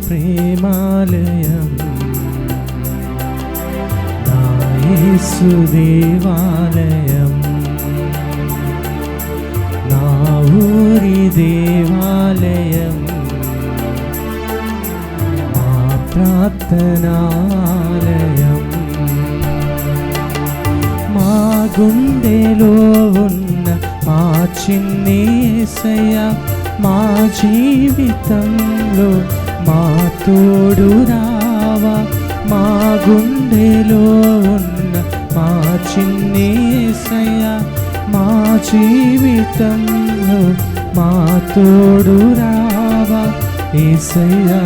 ప్రేమాలయం నా యేసు దేవాలయం, నా ఊరి దేవాలయం, మా ప్రార్థనాలయం, మా గుండెలో ఉన్న మా చిన్ని యేసయ్య, మా జీవితంలో మా తోడు రావా. మా గుండెలో ఉన్న మా చిన్ని యేసయ్య, మా జీవితంలో మా తోడు రావా. యేసయ్యా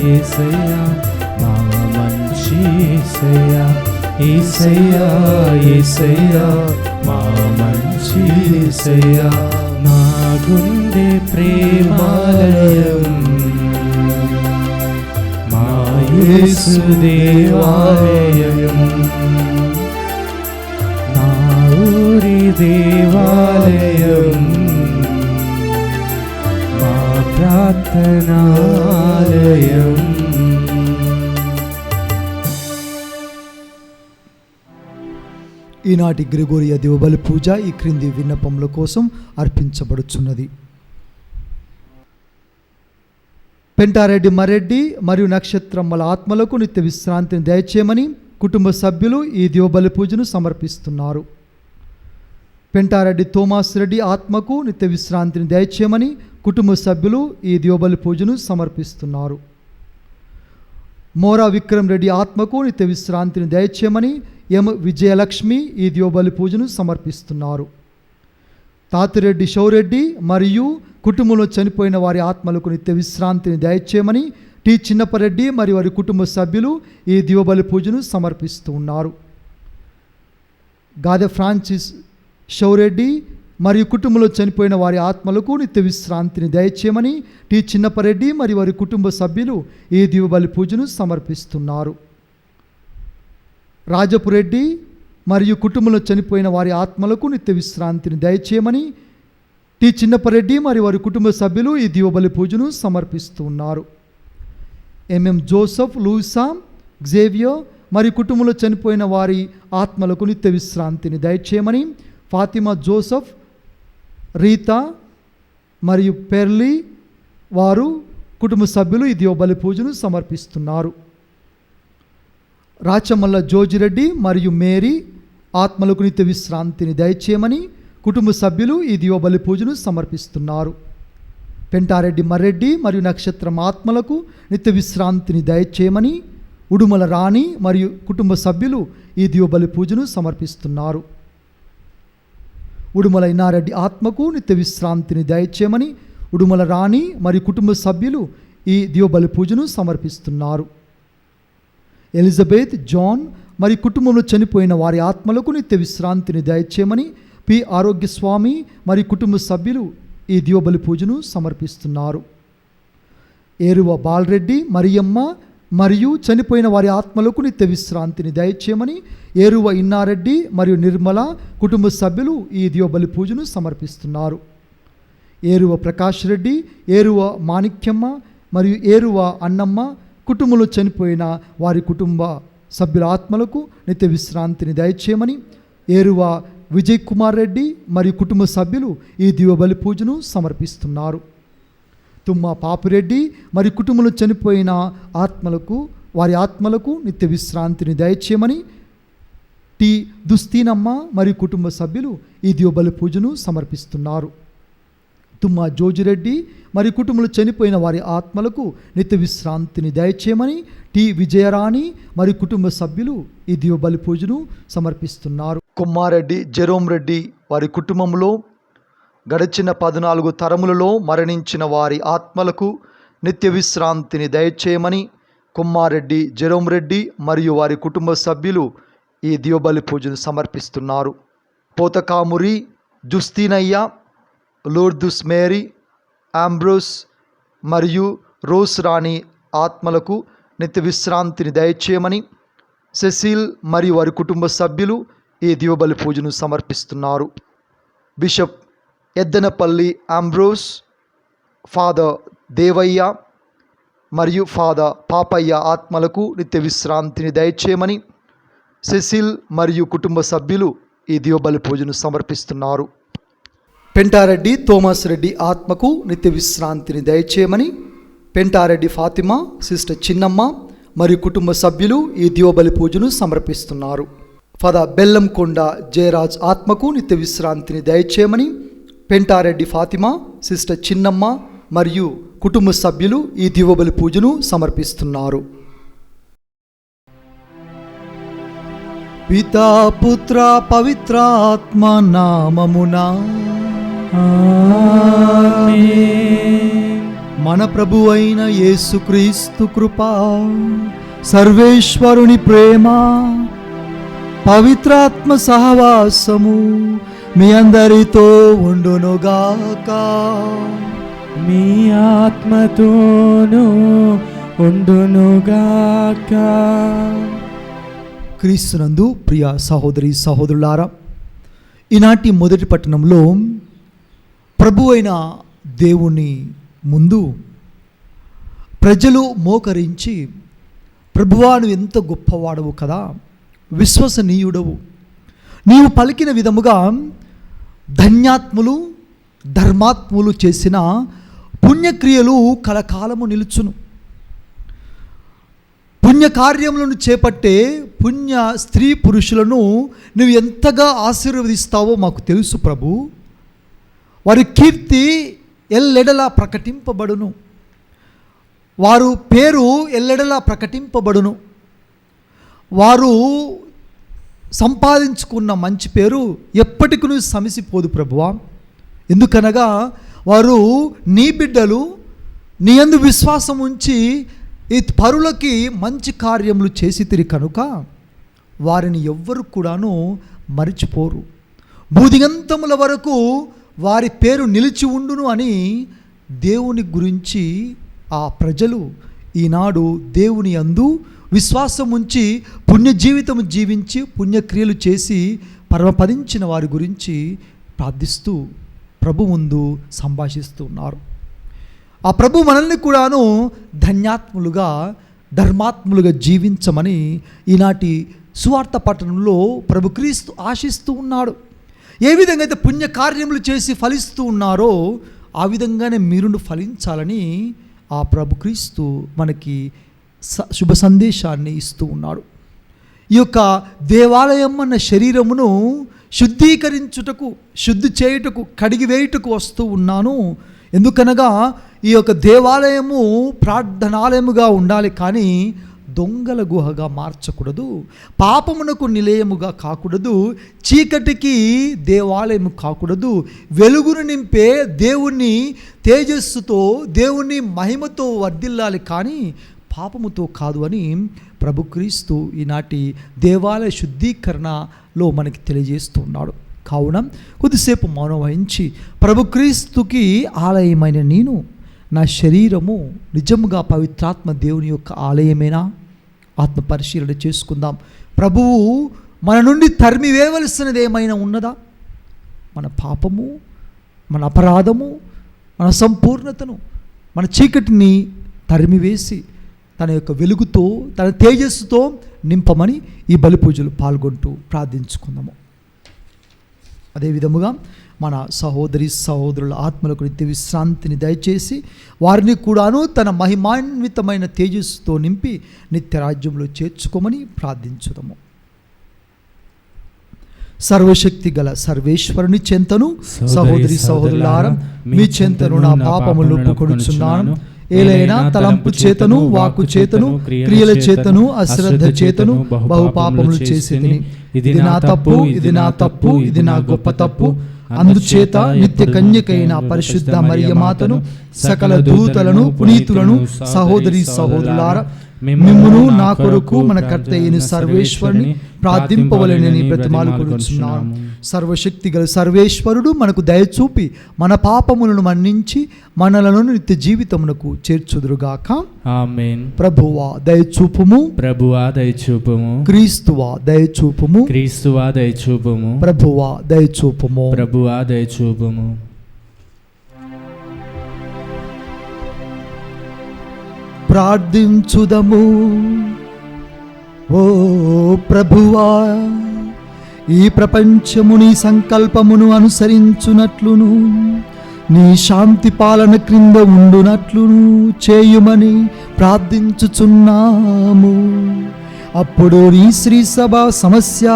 యేసయ్యా మా మంచి యేసయ్యా, యేసయ్యా యేసయ్యా మా మంచి యేసయ్యా, నా గుండె ప్రేమాలయం, మా యేసు దేవాలయం, నా ఊరి దేవాలయం, మా ప్రార్థనాలయం. ఈనాటి గ్రెగోరియా దివబలి పూజ ఈ క్రింది విన్నపముల కోసం అర్పించబడుచున్నది. పెంటారెడ్డి మరెడ్డి మరియు నక్షత్రమ్మల ఆత్మలకు నిత్య విశ్రాంతిని దయచేయమని కుటుంబ సభ్యులు ఈ దివబలి పూజను సమర్పిస్తున్నారు. పెంటారెడ్డి థోమాస్ రెడ్డి ఆత్మకు నిత్య విశ్రాంతిని దయచేయమని కుటుంబ సభ్యులు ఈ దివబలి పూజను సమర్పిస్తున్నారు. మోరా విక్రమ్ రెడ్డి ఆత్మకు నిత్య విశ్రాంతిని దయచేయమని ఎం విజయలక్ష్మి ఈ దివబలి పూజను సమర్పిస్తున్నారు. తాతిరెడ్డి షౌరెడ్డి మరియు కుటుంబంలో చనిపోయిన వారి ఆత్మలకు నిత్య విశ్రాంతిని దయచేయమని టి చిన్నపరెడ్డి మరియు వారి కుటుంబ సభ్యులు ఈ దివబలి పూజను సమర్పిస్తూ ఉన్నారు. గాదె ఫ్రాన్సిస్ షౌరెడ్డి మరియు కుటుంబంలో చనిపోయిన వారి ఆత్మలకు నిత్య విశ్రాంతిని దయచేయమని టి చిన్నపరెడ్డి మరియు వారి కుటుంబ సభ్యులు ఈ దివబలి పూజను సమర్పిస్తున్నారు. రాజపురెడ్డి మరియు కుటుంబంలో చనిపోయిన వారి ఆత్మలకు నిత్య విశ్రాంతిని దయచేయమని టి చిన్నపరెడ్డి మరియు వారి కుటుంబ సభ్యులు ఈ దివబలి పూజను సమర్పిస్తూ ఉన్నారు. ఎంఎం జోసఫ్, లూయిసా, గ్జేవియర్ మరియు కుటుంబంలో చనిపోయిన వారి ఆత్మలకు నిత్య విశ్రాంతిని దయచేయమని ఫాతిమా జోసఫ్, రీతా మరియు పెర్లీ వారు కుటుంబ సభ్యులు ఈ దివబలి పూజను సమర్పిస్తున్నారు. రాచమల్ల జోజిరెడ్డి మరియు మేరీ ఆత్మలకు నిత్య విశ్రాంతిని దయచేయమని కుటుంబ సభ్యులు ఈ దివబలి పూజను సమర్పిస్తున్నారు. పెంటారెడ్డి మర్రెడ్డి మరియు నక్షత్రం ఆత్మలకు నిత్య విశ్రాంతిని దయచేయమని ఉడుమల రాణి మరియు కుటుంబ సభ్యులు ఈ దివబలి పూజను సమర్పిస్తున్నారు. ఉడుమల ఇన్నారెడ్డి ఆత్మకు నిత్య విశ్రాంతిని దయచేయమని ఉడుమల రాణి మరియు కుటుంబ సభ్యులు ఈ దివబలి పూజను సమర్పిస్తున్నారు. ఎలిజబెత్, జాన్ మరియు కుటుంబంలో చనిపోయిన వారి ఆత్మలకు నిత్య విశ్రాంతిని దయచేయమని పి ఆరోగ్యస్వామి మరియు కుటుంబ సభ్యులు ఈ దివబలి పూజను సమర్పిస్తున్నారు. ఏరువ బాలరెడ్డి, మరియమ్మ మరియు చనిపోయిన వారి ఆత్మలకు నిత్య విశ్రాంతిని దయచేయమని ఏరువ ఇన్నారెడ్డి మరియు నిర్మల కుటుంబ సభ్యులు ఈ దివబలి పూజను సమర్పిస్తున్నారు. ఏరువ ప్రకాష్ రెడ్డి, ఏరువ మాణిక్యమ్మ మరియు ఏరువ అన్నమ్మ కుటుంబంలో చనిపోయిన వారి కుటుంబ సభ్యుల ఆత్మలకు నిత్య విశ్రాంతిని దయచేయమని ఏరువ విజయ్ కుమార్ రెడ్డి మరియు కుటుంబ సభ్యులు ఈ దివబలి పూజను సమర్పిస్తున్నారు. తుమ్మ పాపిరెడ్డి మరియు కుటుంబంలో చనిపోయిన ఆత్మలకు వారి ఆత్మలకు నిత్య విశ్రాంతిని దయచేయమని టి దుస్తీనమ్మ మరియు కుటుంబ సభ్యులు ఈ దివబలి పూజను సమర్పిస్తున్నారు. తుమ్మ జోజిరెడ్డి మరియు కుటుంబంలో చనిపోయిన వారి ఆత్మలకు నిత్య విశ్రాంతిని దయచేయమని టి విజయరాణి మరియు కుటుంబ సభ్యులు ఈ దివబలి పూజను సమర్పిస్తున్నారు. కుమ్మారెడ్డి జెరోమ్ రెడ్డి వారి కుటుంబంలో గడిచిన 14 తరములలో మరణించిన వారి ఆత్మలకు నిత్య విశ్రాంతిని దయచేయమని కుమ్మారెడ్డి జెరోమ్ రెడ్డి మరియు వారి కుటుంబ సభ్యులు ఈ దివబలి పూజను సమర్పిస్తున్నారు. పోతకామురి జుస్తీనయ్య, లోర్దుస్ మేరీ, ఆంబ్రోస్ మరియు రోస్ రాణి ఆత్మలకు నిత్య విశ్రాంతిని దయచేయమని సెసిల్ మరియు వారి కుటుంబ సభ్యులు ఈ దివబలి పూజను సమర్పిస్తున్నారు. Bishop Yeddanapalli Ambrose, father Devayya, మరియు ఫాదర్ పాపయ్య ఆత్మలకు నిత్య విశ్రాంతిని దయచేయమని సెసిల్ మరియు కుటుంబ సభ్యులు ఈ దివ్యబలి పూజను సమర్పిస్తున్నారు. పెంటారెడ్డి థోమస్ రెడ్డి ఆత్మకు నిత్య విశ్రాంతిని దయచేయమని పెంటారెడ్డి ఫాతిమా, సిస్టర్ చిన్నమ్మ మరియు కుటుంబ సభ్యులు ఈ దివ్యబలి పూజను సమర్పిస్తున్నారు. ఫాదర్ బెల్లంకొండ జయరాజ్ ఆత్మకు నిత్య విశ్రాంతిని దయచేయమని పెంటారెడ్డి ఫాతిమా, సిస్టర్ చిన్నమ్మ మరియు కుటుంబ సభ్యులు ఈ దివ్యబలి పూజను సమర్పిస్తున్నారు. పితా పుత్ర పవిత్ర ఆత్మ నామమునా మన ప్రభు అయిన యేసుక్రీస్తు కృప, సర్వేశ్వరుని ప్రేమ, పవిత్రాత్మ సహవాసము మీ అందరితో ఉండునుగాక. మీ ఆత్మతోనూ ఉండునుగాక. క్రీస్తునందు ప్రియ సహోదరి సహోదరులారా, ఈనాటి మొదటి పట్టణంలో ప్రభు అయిన దేవుని ముందు ప్రజలు మోకరించి, ప్రభువా నువ్వు ఎంత గొప్పవాడవు కదా, విశ్వసనీయుడవు, నీవు పలికిన విధముగా ధన్యాత్ములు ధర్మాత్ములు చేసిన పుణ్యక్రియలు కలకాలము నిలుచును. పుణ్యకార్యములను చేపట్టే పుణ్య స్త్రీ పురుషులను నువ్వు ఎంతగా ఆశీర్వదిస్తావో మాకు తెలుసు ప్రభు. వారి కీర్తి ఎల్లెడలా ప్రకటింపబడును, వారు పేరు ఎల్లెడలా ప్రకటింపబడును. వారు సంపాదించుకున్న మంచి పేరు ఎప్పటికీ సమసిపోదు ప్రభువా. ఎందుకనగా వారు నీ బిడ్డలు, నీ యందు విశ్వాసం ఉంచి ఈ పరులకి మంచి కార్యములు చేసితిరి కనుక వారిని ఎవ్వరు కూడాను మరిచిపోరు. భూదిగంతముల వరకు వారి పేరు నిలిచి ఉండును అని దేవుని గురించి ఆ ప్రజలు ఈనాడు దేవుని యందు విశ్వాసం ఉంచి పుణ్య జీవితం జీవించి పుణ్యక్రియలు చేసి పరమపదించిన వారి గురించి ప్రార్థిస్తూ ప్రభు ముందు సంభాషిస్తూ ఉన్నారు. ఆ ప్రభు మనల్ని కూడాను ధన్యాత్ములుగా ధర్మాత్ములుగా జీవించమని ఈనాటి సువార్త పట్టణంలో ప్రభు క్రీస్తు ఆశిస్తూ ఉన్నాడు. ఏ విధంగా అయితే పుణ్యకార్యములు చేసి ఫలిస్తూ ఉన్నారో ఆ విధంగానే మీరును ఫలించాలని ఆ ప్రభు క్రీస్తు మనకి శుభ సందేశాన్ని ఇస్తూ ఉన్నాడు. ఈ యొక్క దేవాలయం అన్న శరీరమును శుద్ధీకరించుటకు, శుద్ధి చేయుటకు, కడిగి వేయుటకు వస్తూ ఉన్నాను. ఎందుకనగా ఈ యొక్క దేవాలయము ప్రార్థనాలయముగా ఉండాలి, కానీ దొంగల గుహగా మార్చకూడదు, పాపమునకు నిలయముగా కాకూడదు, చీకటికి దేవాలయము కాకూడదు, వెలుగును నింపే దేవుని తేజస్సుతో దేవుని మహిమతో వర్ధిల్లాలి, కానీ పాపముతో కాదు అని ప్రభు క్రీస్తు ఈనాటి దేవాలయ శుద్ధీకరణలో మనకి తెలియజేస్తూ ఉన్నాడు. కావున కొద్దిసేపు మౌనం వహించి ప్రభు క్రీస్తుకి ఆలయమైన నేను, నా శరీరము నిజముగా పవిత్రాత్మ దేవుని యొక్క ఆలయమేనా? ఆత్మ పరిశీలన చేసుకుందాం. ప్రభువు మన నుండి తరిమివేయవలసినది ఏమైనా ఉన్నదా? మన పాపము, మన అపరాధము, మన సంపూర్ణతను, మన చీకటిని తరిమివేసి తన యొక్క వెలుగుతో, తన తేజస్సుతో నింపమని ఈ బలి పూజలు పాల్గొంటూ ప్రార్థించుకుందాము. అదేవిధముగా మన సహోదరి సహోదరుల ఆత్మలకు నిత్య విశ్రాంతిని దయచేసి వారిని కూడాను తన మహిమాన్వితమైన తేజస్సుతో నింపి నిత్యరాజ్యంలో చేర్చుకోమని ప్రార్థించుదాము. సర్వశక్తి గల సర్వేశ్వరుని చెంతను సహోదరి సహోదరులారా మీ చెంతను నా పాపములు ఒప్పుకొనుచున్నాను. ఏలైనా తలంపు చేతను, వాక్కు చేతను, క్రియల చేతను, అశ్రద్ధ చేతను బహు పాపములు చేసేది. ఇది నా తప్పు, ఇది నా తప్పు, ఇది నా గొప్ప తప్పు. అందుచేత నిత్య కన్యకైన పరిశుద్ధ మరియమాతను, సకల దూతలను, పునీతులను, సహోదరి సహోదరులారా మిమ్మును నా కొరకు మన కర్త అయిన సర్వేశ్వరుని ప్రార్థింపవలెనని బ్రతిమాలుకొనుచున్నాను. సర్వశక్తి గల సర్వేశ్వరుడు మనకు దయచూపి మన పాపములను మన్నించి మనలను నిత్య జీవితమునకు చేర్చుదురుగాక. ఆమేన్. ప్రభువా దయచూపుము, ప్రభువా దయచూపుము. క్రీస్తువా దయచూపుము, క్రీస్తువా దయచూపుము. ప్రభువా దయచూపుము, ప్రభువా దయచూపుము. ప్రార్థించుదము. ఓ ప్రభువా, ఈ ప్రపంచము నీ సంకల్పమును అనుసరించునట్లును నీ శాంతి పాలన క్రింద ఉండునట్లును చేయుమని ప్రార్థించుచున్నాము. అప్పుడు నీ శ్రీ సభ సమస్య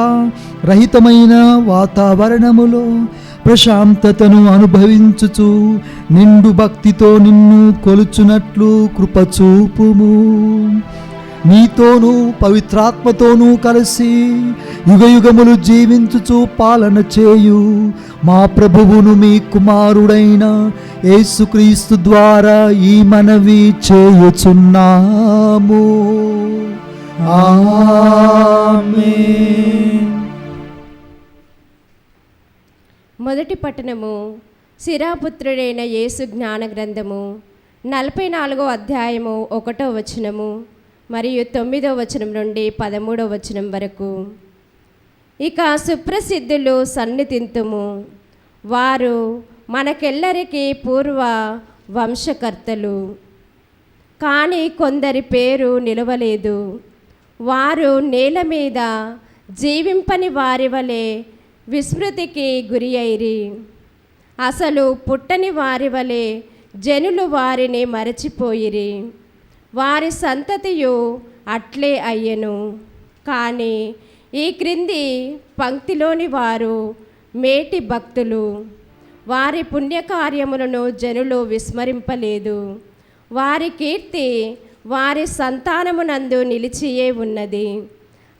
రహితమైన వాతావరణములో ప్రశాంతతను అనుభవించుచు నిండు భక్తితో నిన్ను కొలుచునట్లు కృపచూపుము. నీతోనూ పవిత్రాత్మతోనూ కలిసి యుగయుగములు జీవించుచు పాలన చేయు మా ప్రభువును మీ కుమారుడైన యేసుక్రీస్తు ద్వారా ఈ మనవి చేయుచున్నాము. ఆమేన్. మొదటి పట్టణము సిరాపుత్రుడైన యేసు జ్ఞాన గ్రంథము 44వ అధ్యాయము 1వ వచనము మరియు 9వ వచనం నుండి 13వ వచనం వరకు. ఇక సుప్రసిద్ధులు సన్నిధింతుము, వారు మనకెల్లరికి పూర్వ వంశకర్తలు. కానీ కొందరి పేరు నిలవలేదు. వారు నేల మీద జీవింపని వారి వలె విస్మృతికి గురి అయిరి. అసలు పుట్టని వారి వలె జనులు వారిని మరచిపోయిరి. వారి సంతతియు అట్లే అయ్యెను. కానీ ఈ క్రింది పంక్తిలోని వారు మేటి భక్తులు. వారి పుణ్యకార్యములను జనులు విస్మరింపలేదు. వారి కీర్తి వారి సంతానమునందు నిలిచియే ఉన్నది.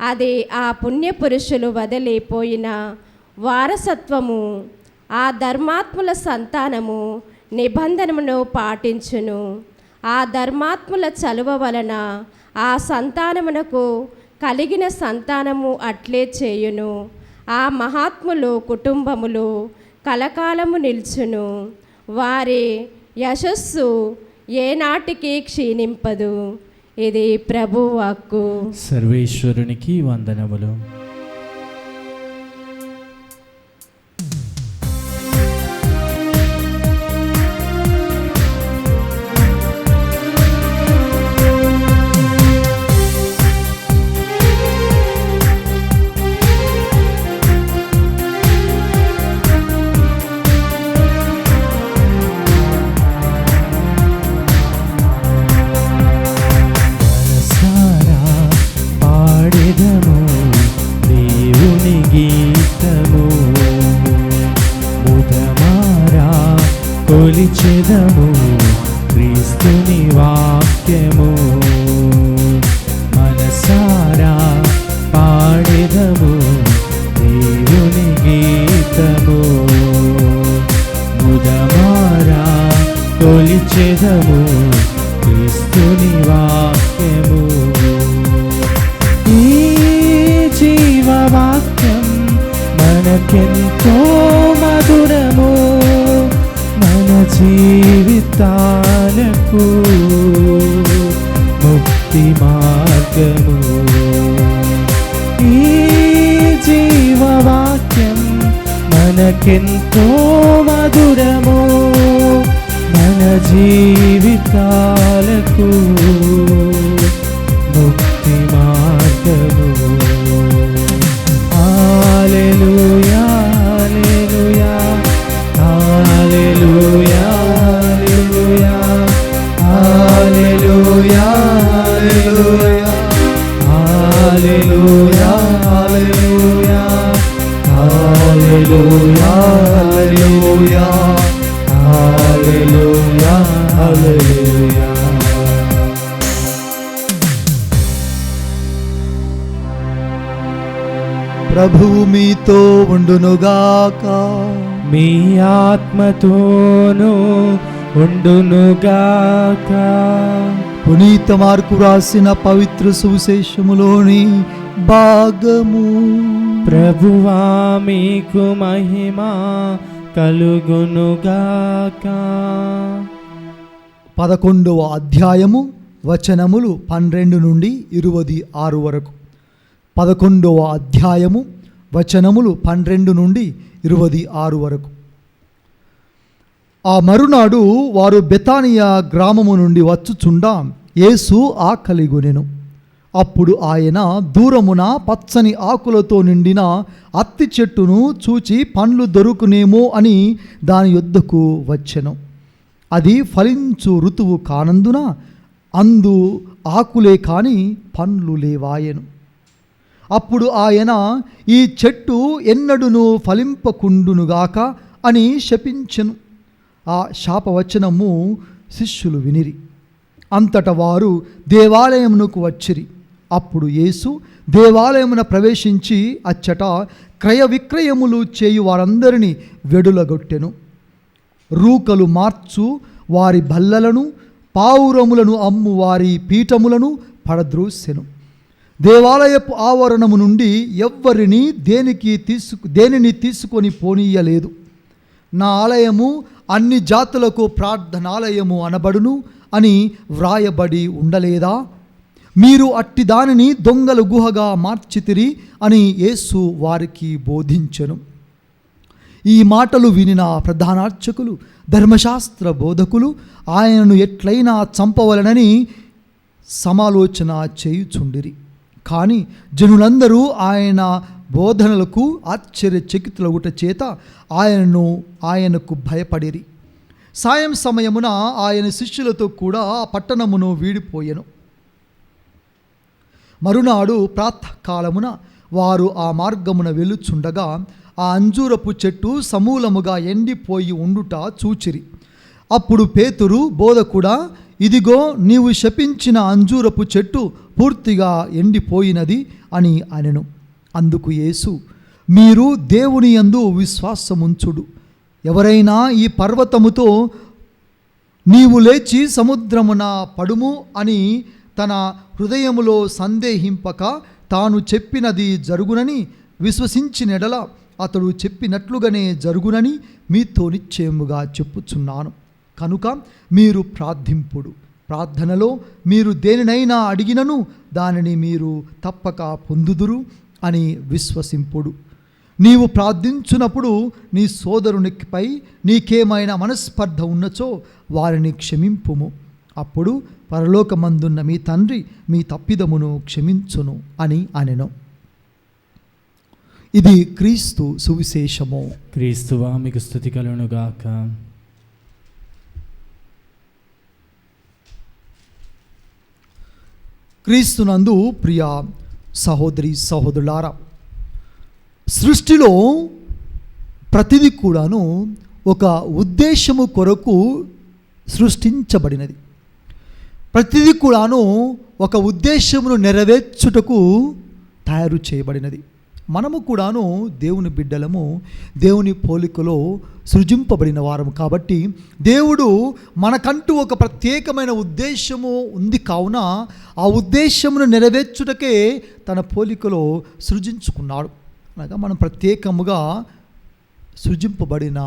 అది ఆ పుణ్యపురుషులు వదిలిపోయిన వారసత్వము. ఆ ధర్మాత్ముల సంతానము నిబంధనమును పాటించును. ఆ ధర్మాత్ముల చలువ వలన ఆ సంతానమునకు కలిగిన సంతానము అట్లే చేయును. ఆ మహాత్ములు కుటుంబములు కలకాలము నిల్చును. వారి యశస్సు ఏనాటికి క్షీణింపదు. ఇది ప్రభువు వాక్కు. సర్వేశ్వరునికి వందనములు. దేవుని గీతము ముదమారా కొలిచెదము క్రీస్తుని వాక్యము. మనసారా పాడెదము దేవుని గీతము. ముదమారా కొలిచెదము క్రీస్తుని వాక్యము. ఈ జీవవాక్యం మనకెంతో మధురము. మన జీవితాలకు ముక్తి మార్గము. ఈ జీవవాక్యం మనకెంతో మధురము. మన జీవితాలకు ముక్తి మార్గము. హల్లెలూయా హల్లెలూయా హల్లెలూయా హల్లెలూయా హల్లెలూయా హల్లెలూయా హల్లెలూయా హల్లెలూయా హల్లెలూయా. ప్రభువు మీతో ఉండునుగాక. మీ ఆత్మతోనూ ఉండునుగాక. పునీత మార్కు రాసిన పవిత్ర సువిశేషములోని భాగము. ప్రభువా మీకు మహిమ కలుగునుగాక. 11వ అధ్యాయము వచనములు 12 నుండి 26 వరకు. 11వ అధ్యాయము వచనములు 12 నుండి 26 వరకు. ఆ మరునాడు వారు బెతానియా గ్రామము నుండి వచ్చుచుండా యేసు ఆకలిగొనెను. అప్పుడు ఆయన దూరమున పచ్చని ఆకులతో నిండిన అత్తి చెట్టును చూచి పండ్లు దొరుకునేమో అని దాని యొద్దకు వచ్చెను. అది ఫలించు ఋతువు కానందున అందు ఆకులే కాని పండ్లు లేవాయెను. అప్పుడు ఆయన, ఈ చెట్టు ఎన్నడును ఫలింపకుండునుగాక అని శపించెను. ఆ శాపవచనము శిష్యులు వినిరి. అంతట వారు దేవాలయమునకు వచ్చిరి. అప్పుడు యేసు దేవాలయమున ప్రవేశించి అచ్చట క్రయ విక్రయములు చేయు వారందరినీ వెడులగొట్టెను. రూకలు మార్చు వారి బల్లలను, పావురములను అమ్ము వారి పీఠములను పడద్రోసెను. దేవాలయపు ఆవరణము నుండి ఎవ్వరిని దేనిని తీసుకొని పోనీయలేదు. నా ఆలయము అన్ని జాతులకు ప్రార్థనాలయము అనబడును అని వ్రాయబడి ఉండలేదా? మీరు అట్టి దానిని దొంగల గుహగా మార్చితిరి అని యేసు వారికి బోధించెను. ఈ మాటలు వినిన ప్రధానార్చకులు, ధర్మశాస్త్ర బోధకులు ఆయనను ఎట్లయినా చంపవలనని సమాలోచన చేయుచుండిరి. కానీ జనులందరూ ఆయన బోధనలకు ఆశ్చర్యచకితులగుట చేత ఆయనకు భయపడిరి. సాయం సమయమున ఆయన శిష్యులతో కూడా ఆ పట్టణమును వీడిపోయెను. మరునాడు ప్రాతకాలమున వారు ఆ మార్గమున వెళ్ళుచుండగా ఆ అంజూరపు చెట్టు సమూలముగా ఎండిపోయి ఉండుట చూచిరి. అప్పుడు పేతురు, బోధకుడా, ఇదిగో నీవు శపించిన అంజూరపు చెట్టు పూర్తిగా ఎండిపోయినది అని అనెను. అందుకు యేసు, మీరు దేవుని యందు విశ్వాసముంచుడు. ఎవరైనా ఈ పర్వతముతో నీవు లేచి సముద్రమున పడుము అని తన హృదయములో సందేహింపక తాను చెప్పినది జరుగునని విశ్వసించినెడల అతడు చెప్పినట్లుగానే జరుగునని మీతో నిశ్చయముగా చెప్పుచున్నాను. కనుక మీరు ప్రార్థింపుడు. ప్రార్థనలో మీరు దేనినైనా అడిగినను దానిని మీరు తప్పక పొందుదురు అని విశ్వసింపుడు. నీవు ప్రార్థించున్నప్పుడు నీ సోదరునిపై నీకేమైనా మనస్పర్ధ ఉన్నచో వారిని క్షమింపుము. అప్పుడు పరలోకమందున్న మీ తండ్రి మీ తప్పిదమును క్షమించును అని అనెను. ఇది క్రీస్తు సువిశేషము. క్రీస్తువా మీకు స్తుతి కలుగునుగాక. క్రీస్తునందు ప్రియ సహోదరి సహోదరులారా, సృష్టిలో ప్రతిదీ కూడాను ఒక ఉద్దేశము కొరకు సృష్టించబడినది. ప్రతిదీ కూడాను ఒక ఉద్దేశమును నెరవేర్చుటకు తయారు చేయబడినది. మనము కూడాను దేవుని బిడ్డలము, దేవుని పోలికలో సృజింపబడిన వారము. కాబట్టి దేవుడు మనకంటూ ఒక ప్రత్యేకమైన ఉద్దేశము ఉంది. కావున ఆ ఉద్దేశమును నెరవేర్చుటకే తన పోలికలో సృజించుకున్నాడు. అనగా మనం ప్రత్యేకముగా సృజింపబడిన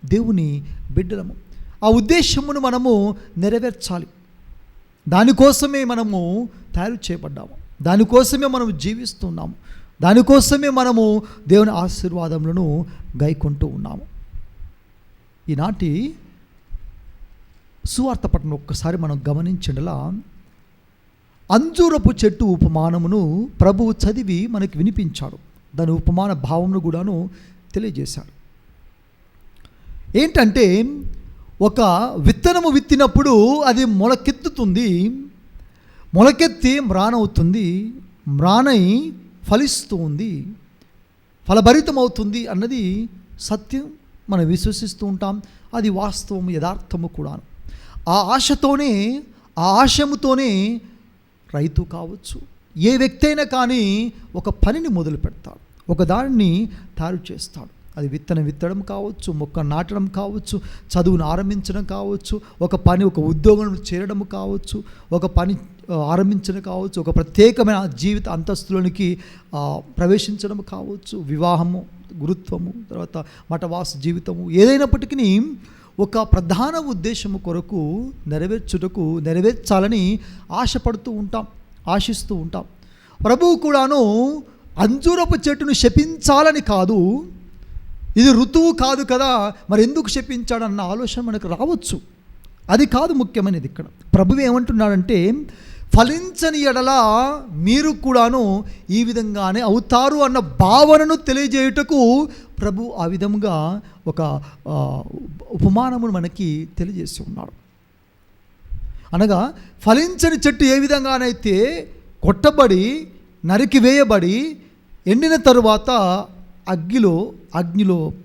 దేవుని బిడ్డలము. ఆ ఉద్దేశమును మనము నెరవేర్చాలి. దానికోసమే మనము తయారు చేయబడ్డాము. దానికోసమే మనం జీవిస్తున్నాము. దానికోసమే మనము దేవుని ఆశీర్వాదములను గైకొంటూ ఉన్నాము. ఈనాటి సువార్త పట్టణం ఒక్కసారి మనం గమనించడలా అంజూరపు చెట్టు ఉపమానమును ప్రభువు చదివి మనకి వినిపించాడు. దాని ఉపమాన భావమును కూడాను తెలియజేశాడు. ఏంటంటే, ఒక విత్తనము విత్తినప్పుడు అది మొలకెత్తుతుంది. మొలకెత్తి మ్రానవుతుంది. మ్రానై ఫలిస్తూ ఉంది, ఫలభరితమవుతుంది అన్నది సత్యం. మనం విశ్వసిస్తూ ఉంటాం. అది వాస్తవం, యథార్థము కూడాను. ఆ ఆశతోనే, ఆ ఆశముతోనే రైతు కావచ్చు, ఏ వ్యక్తి అయినా కానీ ఒక పనిని మొదలు పెడతాడు, ఒక దానిని తయారు చేస్తాడు. అది విత్తనం విత్తడం కావచ్చు, మొక్క నాటడం కావచ్చు, చదువును ఆరంభించడం కావచ్చు, ఒక పని, ఒక ఉద్యోగం చేరడం కావచ్చు, ఒక పని ఆరంభించడం కావచ్చు, ఒక ప్రత్యేకమైన జీవిత అంతస్తులోనికి ప్రవేశించడం కావచ్చు, వివాహము, గురుత్వము, తర్వాత మఠవాస జీవితము, ఏదైనప్పటికీ ఒక ప్రధాన ఉద్దేశము కొరకు నెరవేర్చాలని ఆశపడుతూ ఉంటాం, ఆశిస్తూ ఉంటాం. ప్రభువు కూడాను అంజూరపు చెట్టును శపించాలని కాదు, ఇది ఋతువు కాదు కదా, మరి ఎందుకు శపించాడన్న ఆలోచన మనకు రావచ్చు. అది కాదు ముఖ్యమైనది. ఇక్కడ ప్రభువు ఏమంటున్నాడంటే, ఫలించని ఎడల మీరు కూడాను ఈ విధంగానే అవుతారు అన్న భావనను తెలియజేయుటకు ప్రభు ఆ విధంగా ఒక ఉపమానమును మనకి తెలియజేసి ఉన్నాడు. అనగా ఫలించని చెట్టు ఏ విధంగానైతే కొట్టబడి నరికివేయబడి ఎండిన తరువాత అగ్నిలో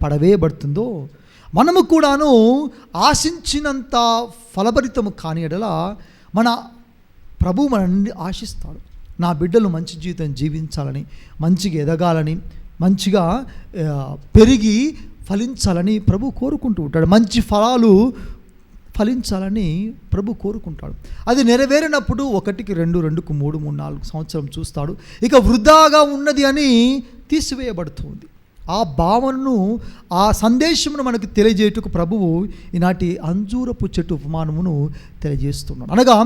పడవేయబడుతుందో, మనము కూడాను ఆశించినంత ఫలభరితము కాని ఎడల మన ప్రభు మన నుండి ఆశిస్తాడు. నా బిడ్డలు మంచి జీవితం జీవించాలని, మంచిగా ఎదగాలని, మంచిగా పెరిగి ఫలించాలని ప్రభు కోరుకుంటూ ఉంటాడు. మంచి ఫలాలు ఫలించాలని ప్రభు కోరుకుంటాడు. అది నెరవేరినప్పుడు 1కి 2, 2కు 3, 3, 4 సంవత్సరం చూస్తాడు. ఇక వృధాగా ఉన్నది అని తీసివేయబడుతుంది. ఆ భావనను, ఆ సందేశమును మనకు తెలియజేయటకు ప్రభువు ఈనాటి అంజూరపు చెట్టు ఉపమానమును తెలియజేస్తున్నాడు. అనగా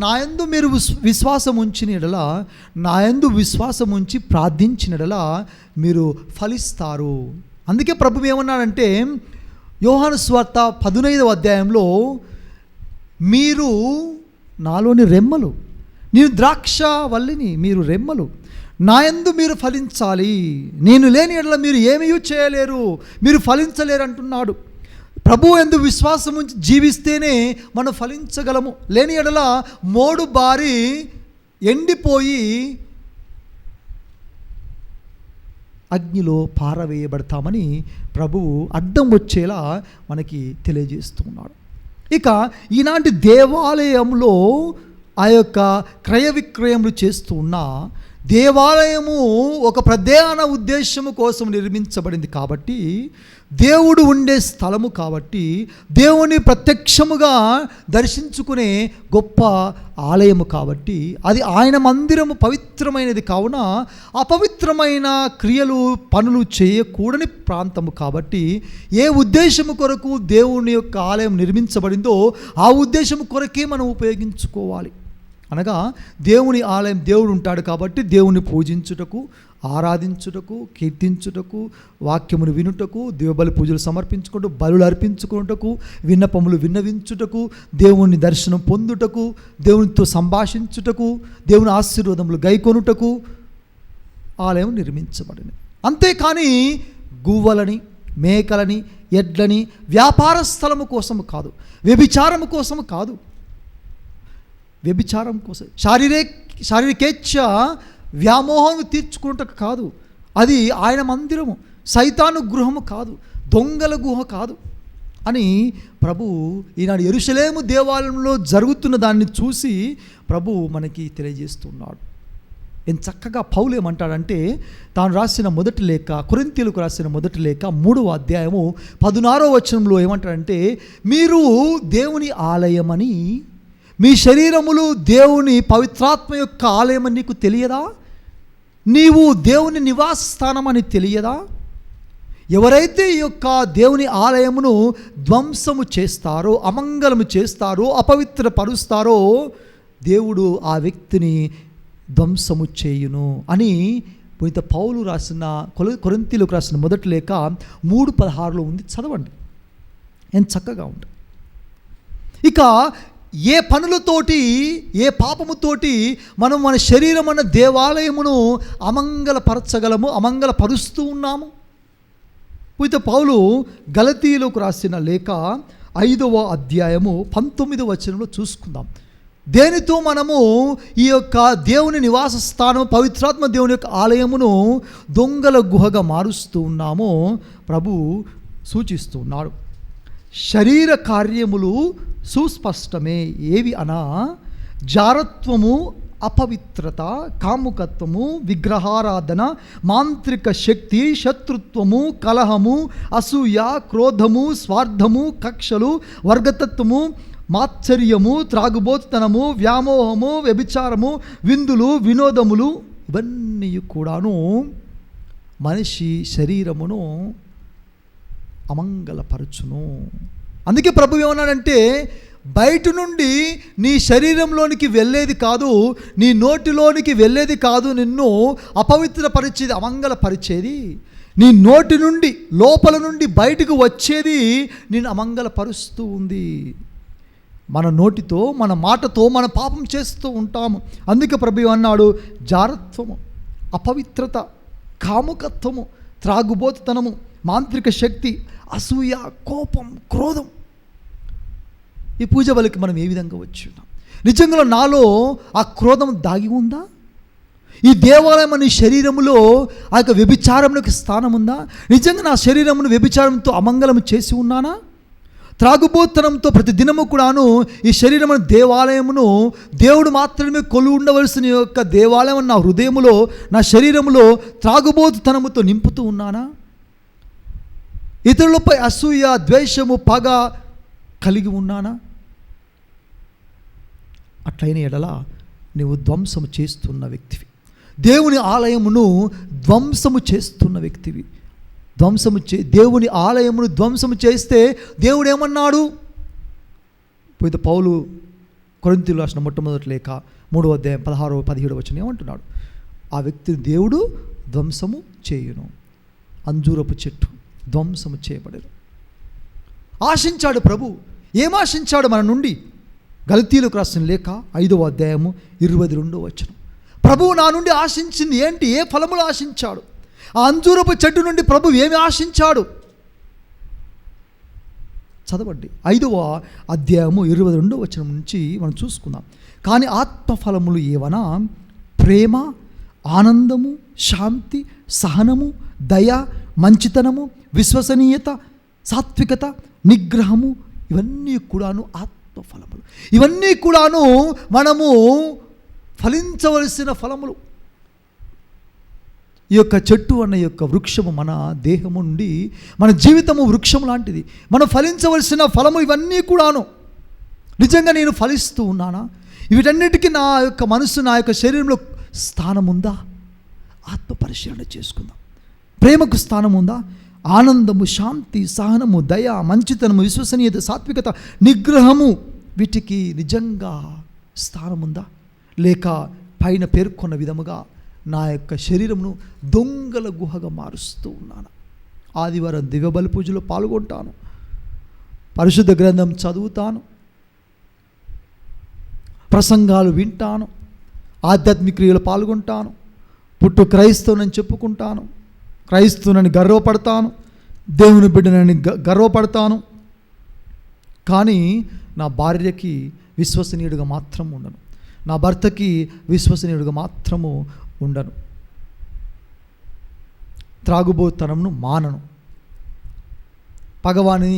నాయందు మీరు విశ్వాసం ఉంచిన ఎడల, నాయందు విశ్వాసం ఉంచి ప్రార్థించిన ఎడల మీరు ఫలిస్తారు. అందుకే ప్రభువు ఏమన్నాడంటే, యోహాను సువార్త 15వ అధ్యాయంలో, మీరు నాలోని రెమ్మలు, నేను ద్రాక్ష వల్లిని, మీరు రెమ్మలు, నాయందు మీరు ఫలించాలి, నేను లేని ఎడల మీరు ఏమీ చేయలేరు, మీరు ఫలించలేరు అంటున్నాడు. ప్రభువు యందు విశ్వాసం ఉంచి జీవిస్తేనే మనం ఫలించగలము. లేని ఎడల మోడు బారి ఎండిపోయి అగ్నిలో పారవేయబడతామని ప్రభువు అడ్డం వచ్చేలా మనకి తెలియజేస్తున్నాడు. ఇక ఈనాటి దేవాలయంలో ఆ యొక్క క్రయ విక్రయములు చేస్తూ ఉన్న దేవాలయము ఒక ప్రధాన ఉద్దేశము కోసం నిర్మించబడింది కాబట్టి, దేవుడు ఉండే స్థలము కాబట్టి, దేవుని ప్రత్యక్షముగా దర్శించుకునే గొప్ప ఆలయము కాబట్టి, అది ఆయన మందిరము పవిత్రమైనది కావున అపవిత్రమైన క్రియలు పనులు చేయకూడని ప్రాంతము కాబట్టి, ఏ ఉద్దేశము కొరకు దేవుని యొక్క ఆలయం నిర్మించబడిందో ఆ ఉద్దేశము కొరకే మనం ఉపయోగించుకోవాలి. అనగా దేవుని ఆలయం, దేవుడు ఉంటాడు కాబట్టి దేవుని పూజించుటకు, ఆరాధించుటకు, కీర్తించుటకు, వాక్యమును వినుటకు, దేవబలి పూజలు సమర్పించుకుంటూ, బలులు అర్పించుకున్నటకు, విన్నపములు విన్నవించుటకు, దేవుని దర్శనం పొందుటకు, దేవునితో సంభాషించుటకు, దేవుని ఆశీర్వాదములు గైకొనుటకు ఆలయం నిర్మించబడింది. అంతేకాని గువ్వలని, మేకలని, ఎడ్లని వ్యాపార స్థలము కోసము కాదు, వ్యభిచారము కోసము కాదు, వ్యభిచారం కోసం, శారీరకేచ్ఛ వ్యామోహం తీర్చుకున్నట్టు కాదు. అది ఆయన మందిరము, సైతాను గృహము కాదు, దొంగల గుహ కాదు అని ప్రభు ఈనాడు యెరూషలేము దేవాలయంలో జరుగుతున్న దాన్ని చూసి ప్రభు మనకి తెలియజేస్తున్నాడు. ఎంత చక్కగా పౌలు ఏమంటాడంటే, తాను రాసిన మొదటి లేఖ, కొరింథీయులకు రాసిన మొదటి లేఖ 3వ అధ్యాయము 16వ వచనంలో ఏమంటాడంటే, మీరు దేవుని ఆలయమని, మీ శరీరములు దేవుని పవిత్రాత్మ యొక్క ఆలయమని నీకు తెలియదా? నీవు దేవుని నివాస స్థానం అని తెలియదా? ఎవరైతే ఈ యొక్క దేవుని ఆలయమును ధ్వంసము చేస్తారో, అమంగళము చేస్తారో, అపవిత్రపరుస్తారో, దేవుడు ఆ వ్యక్తిని ధ్వంసము చేయును అని పునీత పౌలు రాసిన కొరింథీయులకు రాసిన మొదటి లేఖ 3:16లో ఉంది. చదవండి, ఎంత చక్కగా ఉంటుంది. ఇక ఏ పనులతోటి, ఏ పాపముతోటి మనం మన శరీరం అన్న దేవాలయమును అమంగళపరచగలము, అమంగళపరుస్తూ ఉన్నాము. పునీత పౌలు గలతీయులకు రాసిన లేఖ 5వ అధ్యాయము 19వ వచనంలో చూసుకుందాం. దేనితో మనము ఈ యొక్క దేవుని నివాస స్థానం, పవిత్రాత్మ దేవుని యొక్క ఆలయమును దొంగల గుహగా మారుస్తూ ఉన్నామో ప్రభు సూచిస్తూ ఉన్నాడు. శరీర కార్యములు సుస్పష్టమే. ఏవి అనా, జారత్వము, అపవిత్రత, కాముకత్వము, విగ్రహారాధన, మాంత్రిక శక్తి, శత్రుత్వము, కలహము, అసూయ, క్రోధము, స్వార్థము, కక్షలు, వర్గతత్వము, మాత్సర్యము, త్రాగుబోతుతనము, వ్యామోహము, వ్యభిచారము, విందులు, వినోదములు, ఇవన్నీ కూడాను మనిషి శరీరమును అమంగళపరచును. అందుకే ప్రభు ఏమన్నాడంటే, బయట నుండి నీ శరీరంలోనికి వెళ్ళేది కాదు, నీ నోటిలోనికి వెళ్ళేది కాదు నిన్ను అపవిత్రపరిచేది, అమంగళపరిచేది, నీ నోటి నుండి, లోపల నుండి బయటకు వచ్చేది నిన్ను అమంగళపరుస్తూ ఉంది. మన నోటితో, మన మాటతో మన పాపం చేస్తూ ఉంటాము. అందుకే ప్రభు అన్నాడు, జారత్వము, అపవిత్రత, కాముకత్వము, త్రాగుబోతుతనము, మాంత్రిక శక్తి, అసూయ, కోపం, క్రోధం. ఈ పూజ బలికి మనం ఏ విధంగా వచ్చి ఉన్నాం? నిజంగా నాలో ఆ క్రోధం దాగి ఉందా? ఈ దేవాలయం అనే శరీరములో ఆ యొక్క వ్యభిచారంలోకి స్థానం ఉందా? నిజంగా నా శరీరమును వ్యభిచారంతో అమంగళము చేసి ఉన్నానా? త్రాగుబోతనంతో ప్రతి దినము కూడాను ఈ శరీరమును, దేవాలయమును, దేవుడు మాత్రమే కొలు ఉండవలసిన యొక్క దేవాలయం నా హృదయములో, నా శరీరములో త్రాగుబోతుతనముతో నింపుతూ ఉన్నానా? ఇతరులపై అసూయ, ద్వేషము, పగ కలిగి ఉన్నానా? అట్లయిన ఎడల నీవు ధ్వంసము చేస్తున్న వ్యక్తివి. దేవుని ఆలయమును ధ్వంసము చేస్తున్న వ్యక్తివి. దేవుని ఆలయమును ధ్వంసము చేస్తే దేవుడు ఏమన్నాడు? పోయితే పౌలు కొరింథీయులకు రాసిన మొట్టమొదటి లేఖ 3వ అధ్యాయం 16, 17 వచనం ఏమంటున్నాడు? ఆ వ్యక్తిని దేవుడు ధ్వంసము చేయును. అంజూరపు చెట్టు ధ్వంసము చేయబడేది. ఆశించాడు ప్రభు. ఏం ఆశించాడు మన నుండి? గలతీయులకు రాసిన లేఖ 5వ అధ్యాయము 22వ వచనం. ప్రభువు నా నుండి ఆశించింది ఏంటి? ఏ ఫలములు ఆశించాడు? ఆ అంజూరపు చెట్టు నుండి ప్రభు ఏమి ఆశించాడు? చదవండి. 5వ అధ్యాయము 22వ వచనం నుంచి మనం చూసుకుందాం. కానీ ఆత్మఫలములు ఏవనా? ప్రేమ, ఆనందము, శాంతి, సహనము, దయ, మంచితనము, విశ్వసనీయత, సాత్వికత, నిగ్రహము, ఇవన్నీ కూడాను ఆత్మఫలములు. ఇవన్నీ కూడాను మనము ఫలించవలసిన ఫలములు. ఈ యొక్క చెట్టు అన్న యొక్క వృక్షము మన దేహము నుండి, మన జీవితము వృక్షం లాంటిది. మనం ఫలించవలసిన ఫలము ఇవన్నీ కూడాను. నిజంగా నేను ఫలిస్తూ ఉన్నానా? వీటన్నిటికీ నా యొక్క మనసు, నా యొక్క శరీరంలో స్థానం ఉందా? ఆత్మ పరిశీలన చేసుకుందాం. ప్రేమకు స్థానం ఉందా? ఆనందము, శాంతి, సహనము, దయ, మంచితనము, విశ్వసనీయత, సాత్వికత, నిగ్రహము, వీటికి నిజంగా స్థానం ఉందా? లేక పైన పేర్కొన్న విధముగా నా యొక్క శరీరమును దొంగల గుహగా మారుస్తూ ఉన్నాను? ఆదివారం దివ్య బలి పూజలో పాల్గొంటాను, పరిశుద్ధ గ్రంథం చదువుతాను, ప్రసంగాలు వింటాను, ఆధ్యాత్మిక క్రియలు పాల్గొంటాను, పుట్టు క్రైస్తవునని చెప్పుకుంటాను, క్రైస్తవునని గర్వపడతాను, దేవుని బిడ్డనని గర్వపడతాను. కానీ నా భార్యకి విశ్వసనీయుడిగా మాత్రం ఉండను, నా భర్తకి విశ్వసనీయుడిగా మాత్రము ఉండను. త్రాగుబోతనంను మానను, పగవాని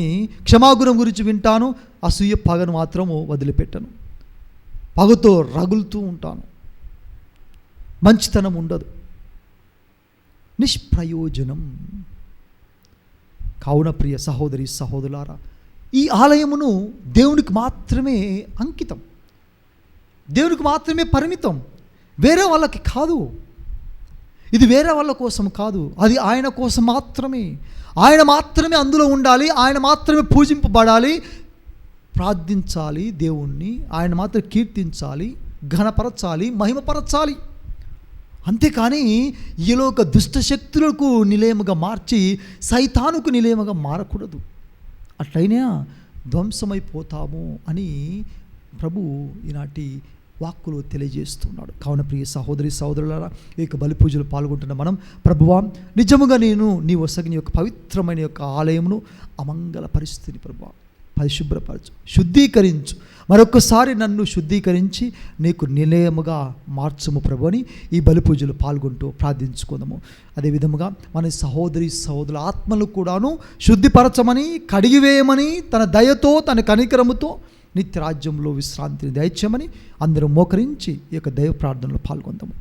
క్షమాగుణం గురించి వింటాను, అసూయ పగను మాత్రము వదిలిపెట్టను, పగతో రగులుతూ ఉంటాను, మంచితనం ఉండదు, నిష్ప్రయోజనం. కావున ప్రియ సహోదరి సహోదరులారా, ఈ ఆలయమును దేవునికి మాత్రమే అంకితం, దేవునికి మాత్రమే పరిమితం, వేరే వాళ్ళకి కాదు. ఇది వేరే వాళ్ళ కోసం కాదు, అది ఆయన కోసం మాత్రమే. ఆయన మాత్రమే అందులో ఉండాలి, ఆయన మాత్రమే పూజింపబడాలి, ప్రార్థించాలి దేవుణ్ణి, ఆయన మాత్రం కీర్తించాలి, ఘనపరచాలి, మహిమపరచాలి. అంతేకాని ఈలోక దుష్టశక్తులకు నిలయముగా మార్చి సైతానుకు నిలయముగా మారకూడదు. అట్లయినా ధ్వంసమైపోతాము అని ప్రభు ఈనాటి వాక్కులు తెలియజేస్తున్నాడు. కావున ప్రియ సహోదరి సహోదరులారా, ఈ యొక్క బలి పూజలు పాల్గొంటున్న మనం, ప్రభువా నిజముగా నేను నీ వసగిన యొక్క పవిత్రమైన యొక్క ఆలయమును అమంగళ పరిస్థితిని ప్రభువా పరిశుభ్రపరచు, శుద్ధీకరించు, మరొకసారి నన్ను శుద్ధీకరించి నీకు నిలయముగా మార్చము ప్రభు అని ఈ బలి పూజలు పాల్గొంటూ ప్రార్థించుకుందాము. అదేవిధముగా మన సహోదరి సహోదరుల ఆత్మలు కూడాను శుద్ధిపరచమని, కడిగివేయమని, తన దయతో, తన కనికరముతో నిత్య రాజ్యంలో విశ్రాంతిని దయచేయమని అందరూ మోకరించి ఈ యొక్క దైవ ప్రార్థనలో పాల్గొందాము.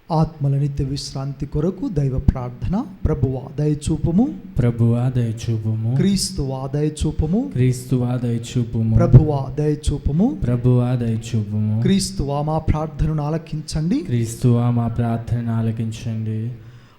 ఆత్మల నిత్య విశ్రాంతి కొరకు దైవ ప్రార్థన. ప్రభువా దయచూపుము, ప్రభువా దయచూపుము, క్రీస్తువా దయచూపుము, క్రీస్తువా దయచూపుము, ప్రభువా దయచూపుము, ప్రభువా దయచూపుము, క్రీస్తువా మా ప్రార్థనను ఆలకించండి, క్రీస్తువా మా ప్రార్థనను ఆలకించండి.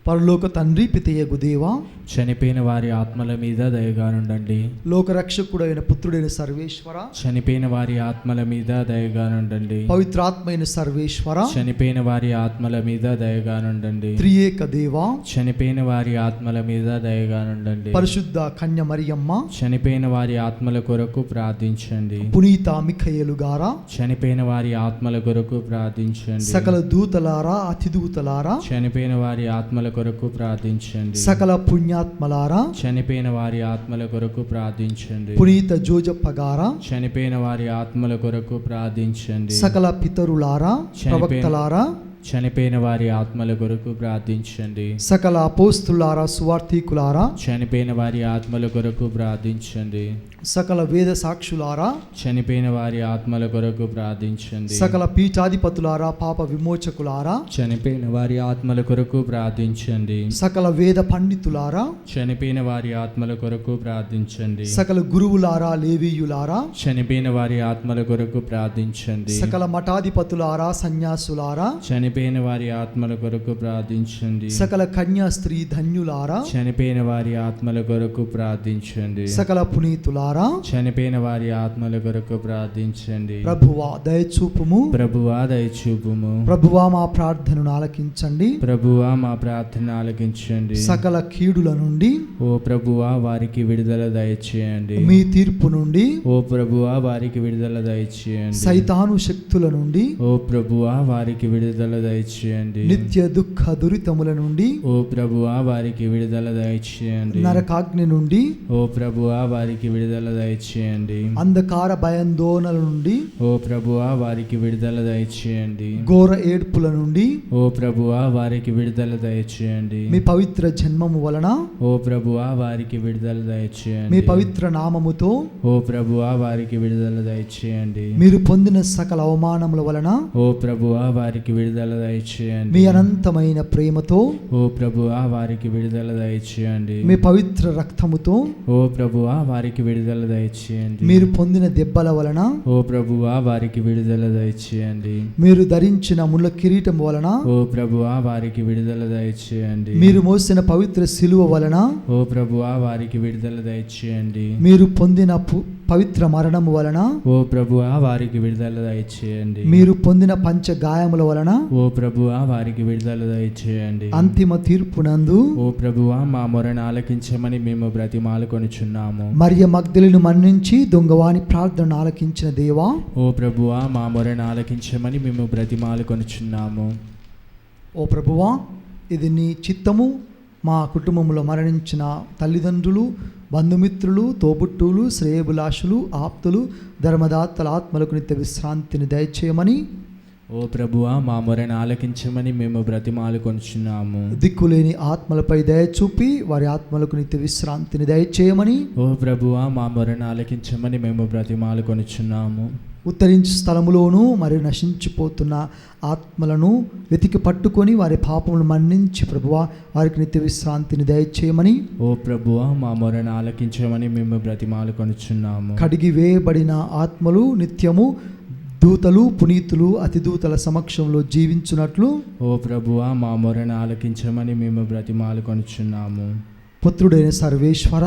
పరలోక తండ్రి పితయగు దేవా, చనిపోయిన వారి ఆత్మల మీద దయగా నుండండి. లోకరక్షకుడైన పుత్రుడైన సర్వేశ్వర, చనిపోయిన వారి ఆత్మల మీద దయగా నుండండి. పవిత్రాత్మైన సర్వేశ్వర, చనిపోయిన వారి ఆత్మల మీద దయగా నుండండి. త్రియేక దేవా, చనిపోయిన వారి ఆత్మల మీద దయగా నుండండి. పరిశుద్ధ కన్య మరియమ్మ, చనిపోయిన వారి ఆత్మల కొరకు ప్రార్థించండి. పునీత మిఖయేలు గారా, చనిపోయిన వారి ఆత్మల కొరకు ప్రార్థించండి. సకల దూతలారా అతిదూతలారా, చనిపోయిన వారి ఆత్మల కొరకు ప్రార్థించండి. సకల పుణ్యాత్మలారా, చనిపోయిన వారి ఆత్మల కొరకు ప్రార్థించండి. పునీత జోజప్ప గారా, చనిపోయిన వారి ఆత్మల కొరకు ప్రార్థించండి. సకల పితరులారా, ప్రవక్తలారా, చనిపోయిన వారి ఆత్మల కొరకు ప్రార్థించండి. సకల అపోస్తులారా, సువార్థికులారా, చనిపోయిన వారి ఆత్మల కొరకు ప్రార్థించండి. సకల వేద సాక్షులారా, చనిపోయిన వారి ఆత్మల కొరకు ప్రార్థించండి. సకల పీఠాధిపతులారా, పాప విమోచకులారా, చనిపోయిన వారి ఆత్మల కొరకు ప్రార్థించండి. సకల వేద పండితులారా, చనిపోయిన వారి ఆత్మల కొరకు ప్రార్థించండి. సకల గురువులారా, లేవీయులారా, చనిపోయిన వారి ఆత్మల కొరకు ప్రార్థించండి. సకల మఠాధిపతులారా, సన్యాసులారా, చనిపోయిన వారి ఆత్మల కొరకు ప్రార్థించండి. సకల కన్యా స్త్రీ ధన్యులారా, చనిపోయిన వారి ఆత్మల కొరకు ప్రార్థించండి. సకల పునీతులారా, చనిపోయిన వారి ఆత్మల కొరకు ప్రార్థించండి. ప్రభువా దయచూపుము, ప్రభువా దయచూపుము. ప్రభువా మా ప్రార్థనను ఆలకించండి. ప్రభువా మా ప్రార్థన ఆలకించండి. సకల కీడుల నుండి ఓ ప్రభువా వారికి విడుదల దయచేయండి. మీ తీర్పు నుండి ఓ ప్రభువా వారికి విడుదల దయచేయండి. సైతాను శక్తుల నుండి ఓ ప్రభువా వారికి విడుదల దయచేయండి. నిత్య దుఃఖ దురితముల నుండి ఓ ప్రభువా వారికి విడుదల దయచేయండి. నరకాగ్ని నుండి ఓ ప్రభువా వారికి విడుదల దయచేయండి. అంధకార భయాందోళనల నుండి ఓ ప్రభువా వారికి విడుదల దయచేయండి. ఘోర ఏడ్పుల నుండి ఓ ప్రభువా వారికి విడుదల దయచేయండి. మీ పవిత్ర జన్మము వలన ఓ ప్రభువా వారికి విడుదల దయచేయండి. మీ పవిత్ర నామముతో ఓ ప్రభువా వారికి విడుదల దయచేయండి. మీరు పొందిన సకల అవమానముల వలన ఓ ప్రభువా వారికి విడుదల దయచేయండి. మీ అనంతమైన ప్రేమతో ఓ ప్రభువా వారికి విడుదల దయచేయండి. మీ పవిత్ర రక్తముతో ఓ ప్రభువా వారికి విడుదల దయచేయండి. మీరు పొందిన దెబ్బల వలన ఓ ప్రభువా వారికి విడుదల దయచేయండి. మీరు ధరించిన ముళ్ళ కిరీటం వలన ఓ ప్రభువా వారికి విడుదల దయచేయండి. మీరు మోసిన పవిత్ర శిలువ వలన ఓ ప్రభువా వారికి విడుదల దయచేయండి. మీరు పొందిన పవిత్ర మరణము వలన ఓ ప్రభువా వారికి విడుదల దయచేయండి. మీరు పొందిన పంచ గాయముల వలన ఓ ప్రభువా వారికి విడుదల దయచేయండి. అంతిమ తీర్పునందు ఓ ప్రభువా మా మొరను ఆలకించమని మేము బ్రతిమాలుకొనుచున్నాము. మరియ మగ్దలిని మన్నించి దొంగవాని ప్రార్థన ఆలకించిన దేవా, ఓ ప్రభువా మా మొరను ఆలకించమని మేము బ్రతిమాలుకొనుచున్నాము. ఓ ప్రభువా, ఇది నీ చిత్తము. మా కుటుంబంలో మరణించిన తల్లిదండ్రులు, బంధుమిత్రులు, తోబుట్టువులు, శ్రేయభిలాషులు, ఆప్తులు, ధర్మదాతల ఆత్మలకు నిత్య విశ్రాంతిని దయచేయమని, ఓ ప్రభువా మా మొరను ఆలకించమని మేము బ్రతిమాలుకొనుచున్నాము. దిక్కులేని ఆత్మలపై దయ చూపి వారి ఆత్మలకు నిత్య విశ్రాంతిని దయచేయమని, ఓ ప్రభువా మా మొరను ఆలకించమని మేము బ్రతిమాలుకొనుచున్నాము. ఉత్తరించు స్థలములోనూ మరియు నశించిపోతున్న ఆత్మలను వెతికి పట్టుకొని వారి పాపములను మన్నించి ప్రభువా వారికి నిత్య విశ్రాంతిని దయచేయమని, ఓ ప్రభువా మా మొరను ఆలకించమని మేము బ్రతిమాలుకొనుచున్నాము. కడిగి వేయబడిన ఆత్మలు నిత్యము దూతలు, పునీతులు, అతిదూతల సమక్షంలో జీవించున్నట్లు ఓ ప్రభువా మా మొరను ఆలకించమని మేము బ్రతిమాలుకొనుచున్నాము. పుత్రుడైన సర్వేశ్వర,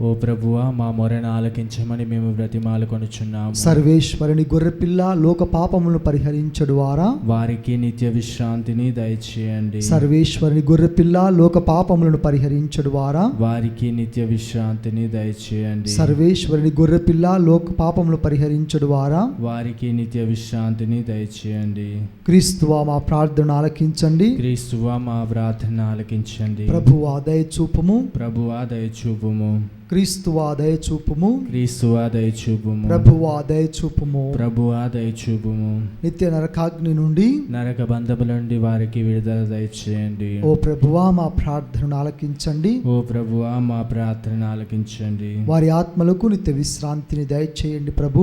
ఓ ప్రభువా మా మొరను ఆలకించమని మేము బ్రతిమాలుకొనుచున్నాము. సర్వేశ్వరుని గొర్రెపిల్ల లోక పాపములను పరిహరించడు వారా, వారికి నిత్య విశ్రాంతిని దయచేయండి. సర్వేశ్వరుని గొర్రెపిల్ల లోక పాపములను పరిహరించడు వారా, వారికి నిత్య విశ్రాంతిని దయచేయండి. సర్వేశ్వరుని గొర్రెపిల్ల లోక పాపములను పరిహరించడు వారా, వారికి నిత్య విశ్రాంతిని దయచేయండి. క్రీస్తువా మా ప్రార్థన ఆలకించండి. క్రీస్తువా మా ప్రార్థన ఆలకించండి. ప్రభువా దయచూపుము, ప్రభువా దయచూపుము. క్రీస్తువా దయచూపుము, క్రీస్తువా దయచూపుము. ప్రభువా దయచూపుము. ప్రభువా దయచూపుము. నిత్య నరకాగ్ని నుండి నరక బంధముల నుండి వారికి విడుదల దయచేయండి. ఓ ప్రభువా మా ప్రార్థనను ఆలకించండి. ఓ ప్రభువా మా ప్రార్థన ఆలకించండి. వారి ఆత్మలకు నిత్య విశ్రాంతిని దయచేయండి. ప్రభు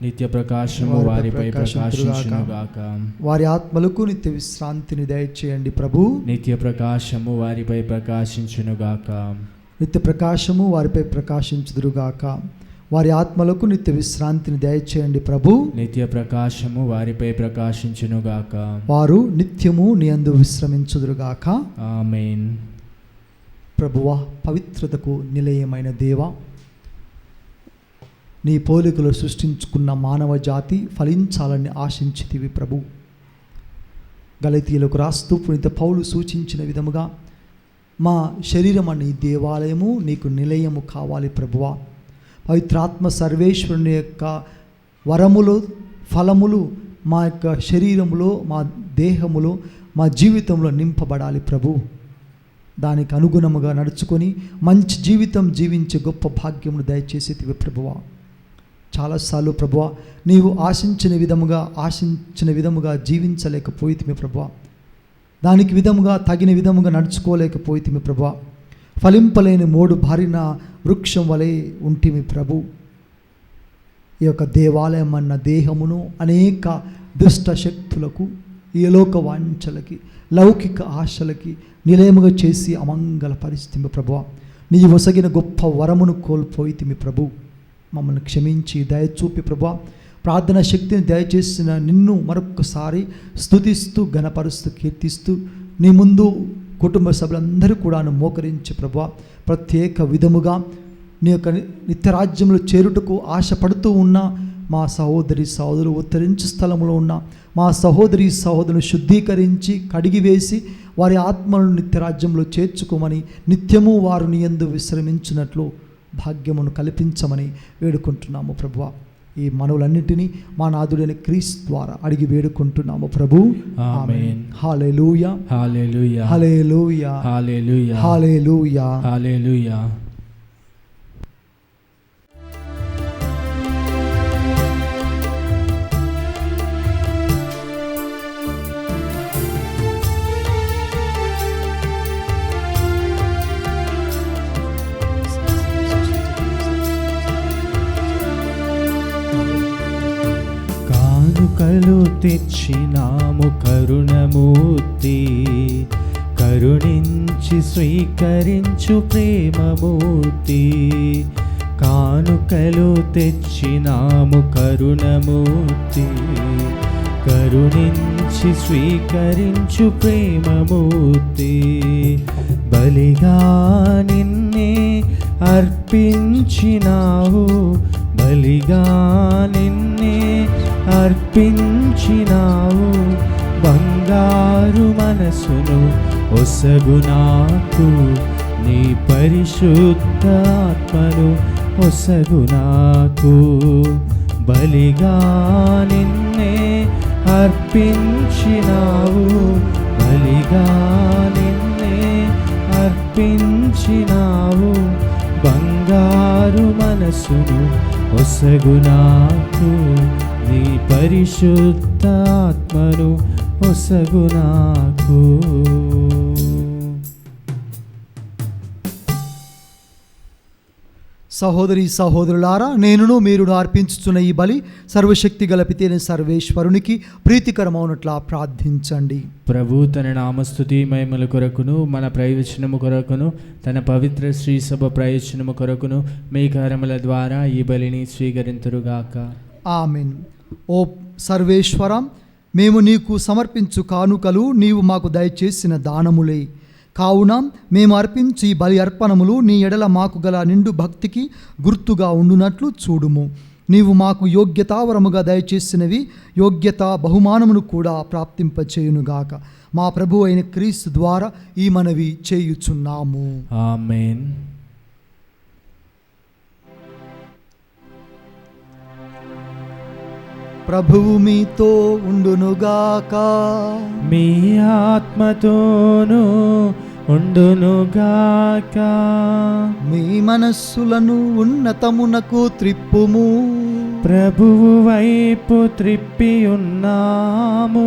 నిత్య ప్రకాశము వారిపై ప్రకాశించునుగాక. వారి ఆత్మలకు నిత్య విశ్రాంతిని దయచేయండి. ప్రభు నిత్య ప్రకాశము వారిపై ప్రకాశించునుగాక. నిత్య ప్రకాశము వారిపై ప్రకాశించుదురుగాక. వారి ఆత్మలకు నిత్య విశ్రాంతిని దయచేయండి ప్రభు. నిత్య ప్రకాశము వారిపై ప్రకాశించునుగాక. వారు నిత్యము నీ యందు విశ్రమించుదురుగాక. ఆమేన్. ప్రభువా, పవిత్రతకు నిలయమైన దేవా, నీ పోలికలు సృష్టించుకున్న మానవ జాతి ఫలించాలని ఆశించితివి ప్రభు. గలతీయులకు రాస్తూ పునీత పౌలు సూచించిన విధముగా మా శరీరం అనే దేవాలయము నీకు నిలయము కావాలి ప్రభువా. పవిత్రాత్మ సర్వేశ్వరుని యొక్క వరములు ఫలములు మా యొక్క శరీరములో, మా దేహములో, మా జీవితంలో నింపబడాలి ప్రభు. దానికి అనుగుణముగా నడుచుకొని మంచి జీవితం జీవించే గొప్ప భాగ్యమును దయచేసేటివి ప్రభువా. చాలాసార్లు ప్రభువా, నీవు ఆశించిన విధముగా జీవించలేకపోయితిమి ప్రభువా. దానికి తగిన విధముగా నడుచుకోలేకపోయితిమి ప్రభువా. ఫలింపలేని మోడు బారిన వృక్షం వలె ఉంటిమి ప్రభు. ఈ యొక్క దేవాలయం అన్న దేహమును అనేక దుష్ట శక్తులకు, ఈ లోక వాంఛలకి, లౌకిక ఆశలకి నిలయముగా చేసి అమంగళ పరిస్థితి ప్రభువా. నీ ఒసగిన గొప్ప వరమును కోల్పోయితిమి ప్రభు. మమ్మల్ని క్షమించి దయచూపి ప్రభువా, ప్రార్థన శక్తిని దయచేసిన నిన్ను మరొక్కసారి స్తుతిస్తూ ఘనపరుస్తూ కీర్తిస్తూ నీ ముందు కుటుంబ సభ్యులందరూ కూడా మోకరించి ప్రభువా, ప్రత్యేక విధముగా నీ యొక్క నిత్యరాజ్యంలో చేరుటకు ఆశపడుతూ ఉన్న మా సహోదరి సహోదరులు, ఉత్తరించు స్థలంలో ఉన్న మా సహోదరి సహోదరులను శుద్ధీకరించి కడిగివేసి వారి ఆత్మలను నిత్యరాజ్యంలో చేర్చుకోమని, నిత్యము వారు నీ యందు విశ్రమించినట్లు భాగ్యమును కల్పించమని వేడుకుంటున్నాము ప్రభువా. ఈ మనవులన్నిటినీ మా నాథుడైన క్రీస్తు ద్వారా అడిగి వేడుకుంటున్నాము ప్రభు. ఆమేన్. హల్లెలూయా, హల్లెలూయా, హల్లెలూయా, హల్లెలూయా, హల్లెలూయా, హల్లెలూయా. కానుకలు తెచ్చినాము కరుణమూర్తి, కరుణించి స్వీకరించు ప్రేమమూర్తి. కానుకలు తెచ్చినాము కరుణమూర్తి, కరుణించి స్వీకరించు ప్రేమమూర్తి. బలిగా నిన్నే అర్పించినావు, బలిగా నిన్నే అర్పించినావు. బంగారు మనసును ఒసగు నాకు, నీ పరిశుద్ధ ఆత్మను ఒసగు నాకు. బలిగా నిన్నే అర్పించినావు, బలిగా నిన్నే అర్పించినావు. బంగారు మనసును ఒసగు నాకు, నీ పరిశుద్ధ ఆత్మను ఒసగు నాకు. సహోదరి సహోదరులారా, నేనును మీరును అర్పించుచున్న ఈ బలి సర్వశక్తి గల పితైన సర్వేశ్వరునికి ప్రీతికరమవునట్లా ప్రార్థించండి. ప్రభు తన నామస్తుతి మహిమల కొరకును, మన ప్రయోజనము కొరకును, తన పవిత్ర శ్రీ సభ ప్రయోజనము కొరకును మీ కరముల ద్వారా ఈ బలిని స్వీకరింతురుగాక. ఆమేన్. ఓ సర్వేశ్వర, మేము నీకు సమర్పించు కానుకలు నీవు మాకు దయచేసిన దానములే. కావున మేము అర్పించి ఈ బలి అర్పణములు నీ ఎడల మాకు గల నిండు భక్తికి గుర్తుగా ఉండునట్లు చూడుము. నీవు మాకు యోగ్యతావరముగా దయచేసినవి యోగ్యత బహుమానమును కూడా ప్రాప్తింపచేయునుగాక. మా ప్రభు అయిన క్రీస్తు ద్వారా ఈ మనవి చేయుచున్నాము. ఆమేన్. ప్రభువు మీతో ఉండునుగాక, మీ ఆత్మతోనూ ఉండునుగాక. మీ మనస్సులను ఉన్నతమునకు త్రిప్పుము. ప్రభువు వైపు త్రిప్పి ఉన్నాము.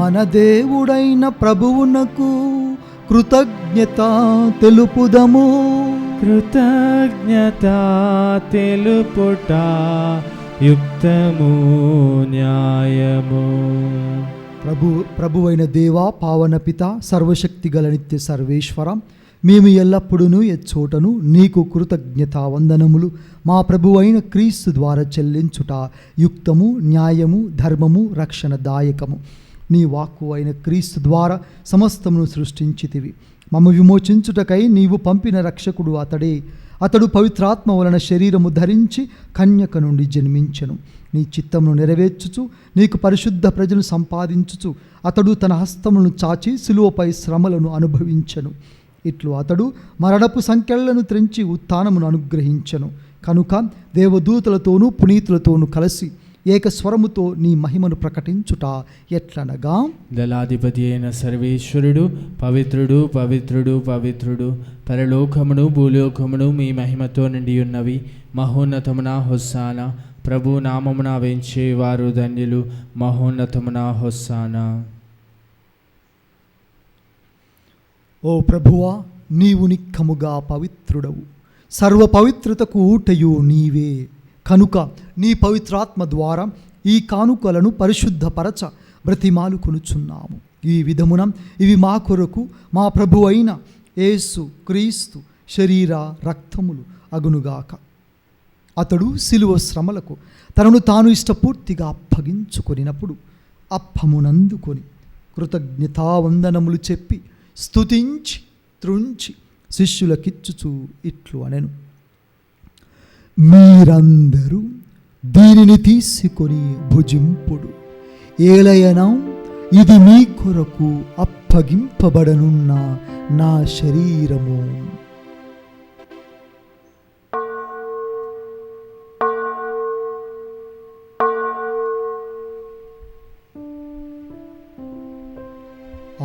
మన దేవుడైన ప్రభువునకు కృతజ్ఞత తెలుపుదము. కృతజ్ఞత తెలుపుట యుక్తము, న్యాయము. ప్రభువైన దేవా, పావన పిత, సర్వశక్తి గల నిత్య సర్వేశ్వర, మేము ఎల్లప్పుడూ ఎచ్చోటను నీకు కృతజ్ఞతా వందనములు మా ప్రభు అయిన క్రీస్తు ద్వారా చెల్లించుట యుక్తము, న్యాయము, ధర్మము, రక్షణదాయకము. నీ వాక్కు అయిన క్రీస్తు ద్వారా సమస్తమును సృష్టించితివి. మమ్మ విమోచించుటకై నీవు పంపిన రక్షకుడు అతడే. అతడు పవిత్రాత్మ వలన శరీరము ధరించి కన్యక నుండి జన్మించెను. నీ చిత్తమును నెరవేర్చుచు నీకు పరిశుద్ధ ప్రజలు సంపాదించుచు అతడు తన హస్తములను చాచి శిలువపై శ్రమలను అనుభవించెను. ఇట్లు అతడు మరణపు సంకెళ్లను త్రెంచి ఉత్థానమును అనుగ్రహించెను. కనుక దేవదూతలతోనూ పునీతులతోనూ కలిసి ఏకస్వరముతో నీ మహిమను ప్రకటించుట ఎట్లనగా, దళాధిపతి అయిన సర్వేశ్వరుడు పవిత్రుడు పవిత్రుడు పవిత్రుడు, పరలోకమును భూలోకమును మీ మహిమతో నిండి ఉన్నవి. మహోన్నతమున హొస్సానా, ప్రభు నామమున వెంచే వారు ధన్యులు. మహోన్నతమున హొస్సానా. ఓ ప్రభువా, నీవు నిక్కముగా పవిత్రుడవు, సర్వ పవిత్రతకు ఊటయు నీవే. కనుక నీ పవిత్రాత్మ ద్వారా ఈ కానుకలను పరిశుద్ధపరచ బ్రతిమాలుకొనుచున్నాము. ఈ విధమున ఇవి మా కొరకు మా ప్రభు అయిన యేసు క్రీస్తు శరీర రక్తములు అగునుగాక. అతడు శిలువ శ్రమలకు తనను తాను ఇష్టపూర్తిగా అప్పగించుకొనినప్పుడు అప్పమునందుకొని కృతజ్ఞతావందనములు చెప్పి స్తుతించి త్రుంచి శిష్యులకిచ్చుచు ఇట్లు అనెను, మీరందరూ దీనిని తీసుకొని భుజింపుడు. ఏలయనా ఇది మీ కొరకు అప్పగింపబడనున్న నా శరీరము.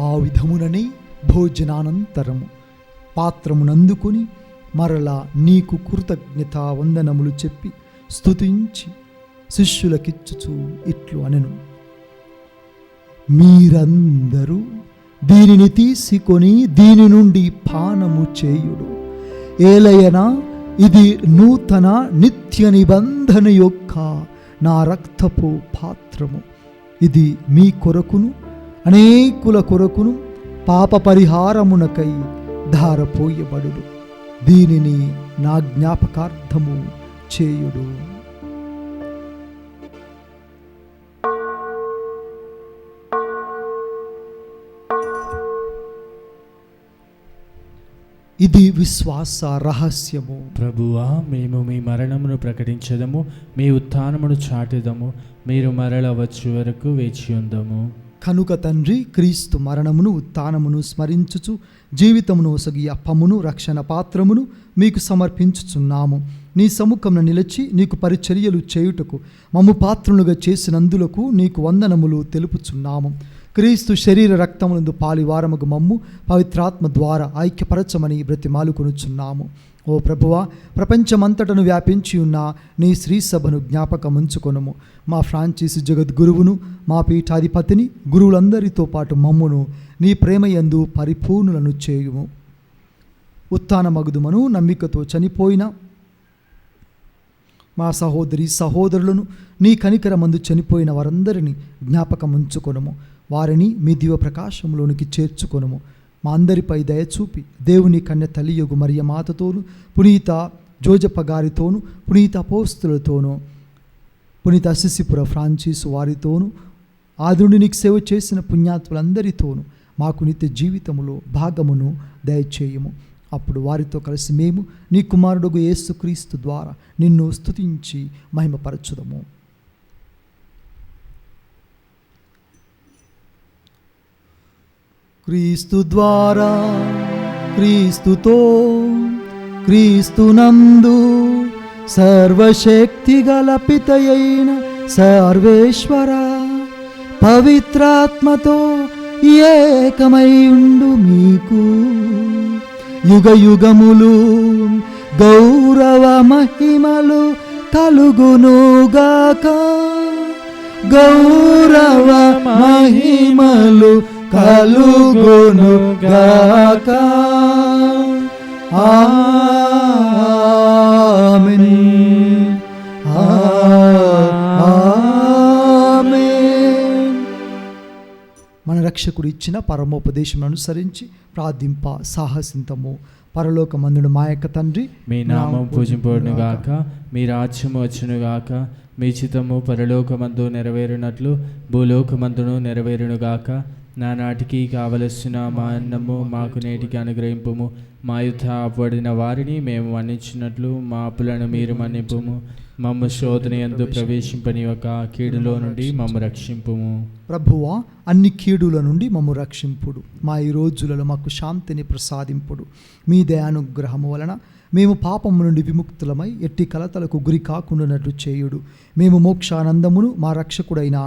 ఆ విధముననే భోజనానంతరము పాత్రమునందుకొని మరలా నీకు కృతజ్ఞతా వందనములు చెప్పి స్తుతించి శిష్యులకిచ్చుచు ఇట్లు అనెను, మీరందరూ దీనిని తీసుకొని దీని నుండి పానము చేయుడు. ఏలయనా ఇది నూతన నిత్య నిబంధన యొక్క నా రక్తపు పాత్రము. ఇది మీ కొరకును అనేకుల కొరకును పాప పరిహారమునకై ధారపోయబడును. దీనిని నా జ్ఞాపకార్థము చేయుడు. ఇది విశ్వాస రహస్యము. ప్రభువా, మేము మీ మరణమును ప్రకటించదము, మీ ఉత్థానమును చాటెదము. మీరు మరల వచ్చు వరకు వేచి ఉందము. కనుక తండ్రి, క్రీస్తు మరణమును ఉత్థానమును స్మరించుచు జీవితమును ఒసగి అప్పమును రక్షణ పాత్రమును మీకు సమర్పించుచున్నాము. నీ సముఖమున నిలిచి నీకు పరిచర్యలు చేయుటకు మమ్ము పాత్రులుగా చేసినందులకు నీకు వందనములు తెలుపుచున్నాము. క్రీస్తు శరీర రక్తములందు పాలివారముగు మమ్ము పవిత్రాత్మ ద్వారా ఐక్యపరచమని బ్రతిమాలుకొనుచున్నాము. ఓ ప్రభువా, ప్రపంచమంతటను వ్యాపించి ఉన్న నీ శ్రీ సభను జ్ఞాపకముంచుకొనుము. మా ఫ్రాన్సిస్ జగద్గురువును, మా పీఠాధిపతిని, గురువులందరితో పాటు మమ్మును నీ ప్రేమయందు పరిపూర్ణులను చేయుము. ఉత్థానమగుదుమను నమ్మికతో చనిపోయిన మా సహోదరి సహోదరులను, నీ కనికరమందు చనిపోయిన వారందరినీ జ్ఞాపకముంచుకొనుము. వారిని మీ దివ్య ప్రకాశంలోనికి చేర్చుకొనుము. మా అందరిపై దయచూపి దేవుని కన్య తల్లియగు మరియ మాతతోను, పునీత జోజప్ప గారితోను, పునీత అపోస్తులతోనూ, పునీత అసిసిపుర ఫ్రాన్సిస్ వారితోనూ, ఆదుని నీకు సేవ చేసిన పుణ్యాత్ములందరితోనూ మాకు నిత్య జీవితములో భాగమును దయచేయము. అప్పుడు వారితో కలిసి మేము నీ కుమారుడు యేసుక్రీస్తు ద్వారా నిన్ను స్తుతించి మహిమపరచుదము. క్రీస్తు ద్వారా, క్రీస్తుతో, క్రీస్తునందు సర్వశక్తి గల పితయైన సర్వేశ్వర పవిత్రాత్మతో ఏకమై ఉండు మీకు యుగ యుగములు గౌరవ మహిమలు కలుగునుగాక. గౌరవ మహిమలు కలుగునుగాక. ఆమేన్. ఆమేన్. మన రక్షకుడు ఇచ్చిన పరమోపదేశం అనుసరించి ప్రార్థింప సాహసింతము. పరలోకమందుడు మా యొక్క తండ్రి, మీ నామం పూజింపబడును గాక, మీ రాజ్యము వచ్చును గాక, మీ చిత్తము పరలోకమందు నెరవేరునట్లు భూలోకమందును నెరవేరును గాక. నానాటికి కావలసిన మా అన్నము మాకు నేటికి అనుగ్రహింపుము. మా యుద్ధ అపడిన వారిని మేము మన్నించినట్లు మా అప్పులను మీరు మన్నింపుము. మమ్ము శోధన యందు ప్రవేశింపనివ్వక కీడులో నుండి మమ్ము రక్షింపుము. ప్రభువా, అన్ని కీడుల నుండి మమ్ము రక్షింపుడు. మా ఈ రోజులలో మాకు శాంతిని ప్రసాదింపుడు. మీ దయానుగ్రహము వలన మేము పాపము నుండి విముక్తులమై ఎట్టి కలతలకు గురి కాకుండానట్లు చేయుడు. మేము మోక్షానందమును మా రక్షకుడైన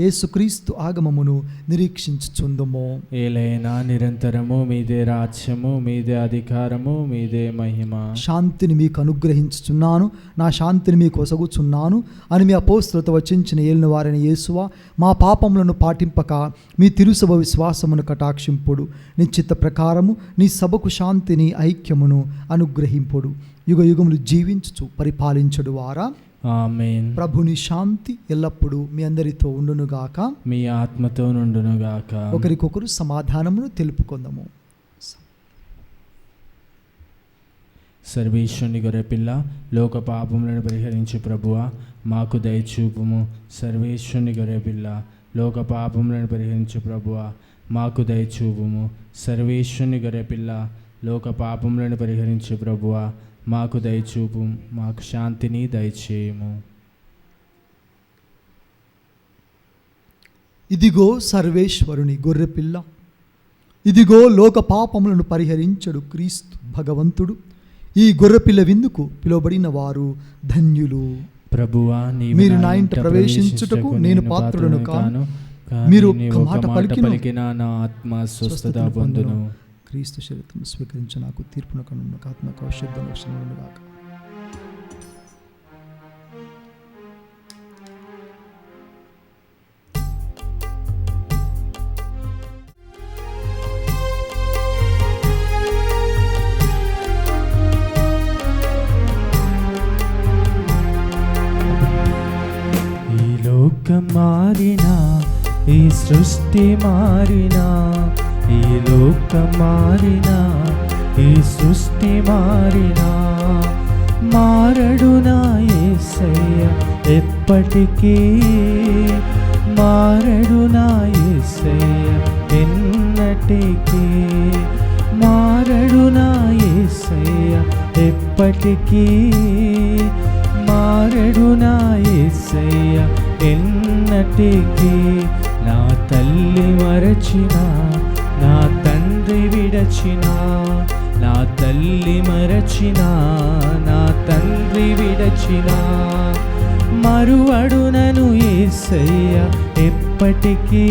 యేసుక్రీస్తు ఆగమమును నిరీక్షించుచుందుము. ఏలైనా నిరంతరము మీదే రాజ్యము, మీదే అధికారము, మీదే మహిమ. శాంతిని మీకు అనుగ్రహించుచున్నాను, నా శాంతిని మీకు ఒసగుచున్నాను అని మీ అపోస్తలతో వచించిన ఏలిన వారిని యేసువా, మా పాపములను పాటింపక మీ తిరుసభ విశ్వాసమును కటాక్షింపుడు. నీ చిత్త ప్రకారము నీ సభకు శాంతిని ఐక్యమును అనుగ్రహింపుడు. యుగ యుగములు జీవించుచు పరిపాలించడు వారా. ఆమేన్. ప్రభుని శాంతి ఎల్లప్పుడూ మీ అందరితో ఉండునుగాక, మీ ఆత్మతో నుండునుగాక. ఒకరికొకరు సమాధానమును తెలుపుకుందాము. సర్వేశ్వరుని గొర్రెపిల్ల, లోక పాపములను పరిహరించు ప్రభువా, మాకు దయచూపుము. సర్వేశ్వరుని గొర్రెపిల్ల, లోక పాపములను పరిహరించు ప్రభువా, మాకు దయచూపుము. సర్వేశ్వరుని గొర్రెపిల్ల, లోక పాపములను పరిహరించు ప్రభువా, మాకు దయచూపు. మాకు శాంతిని దయచేయము. ఇదిగో సర్వేశ్వరుని గొర్రెపిల్ల, ఇదిగో లోక పాపములను పరిహరించడు క్రీస్తు భగవంతుడు. ఈ గొర్రెపిల్ల విందుకు పిలువబడిన వారు ధన్యులు. ప్రభువా, మీరు నా ఇంట ప్రవేశించుటకు నేను పాత్రుడను కాను. మీరు ఒక్క మాట పలికిన నా ఆత్మ స్వస్థత పొందును. క్రీస్తు శరీరము స్వీకరించ నాకు తీర్పున కనుక ఆత్మకు ఔషధం లక్షణములు గాక. ఈ లోకం మారినా, ఈ సృష్టి మారినా, ఈ లోకం మారినా, ఈ సృష్టి మారినా, మారడు నా యేసయ్య ఎప్పటికీ. మారడు నా యేసయ్య ఎన్నటికీ. మారడు నా యేసయ్య ఎప్పటికీ. మారడు నా యేసయ్య ఎన్నటికీ. నా తల్లి మరచినా, నా తండ్రి విడచినా, నా తల్లి మరచినా, నా తండ్రి విడచినా, మరువడు నను యేసయ్య ఎప్పటికీ.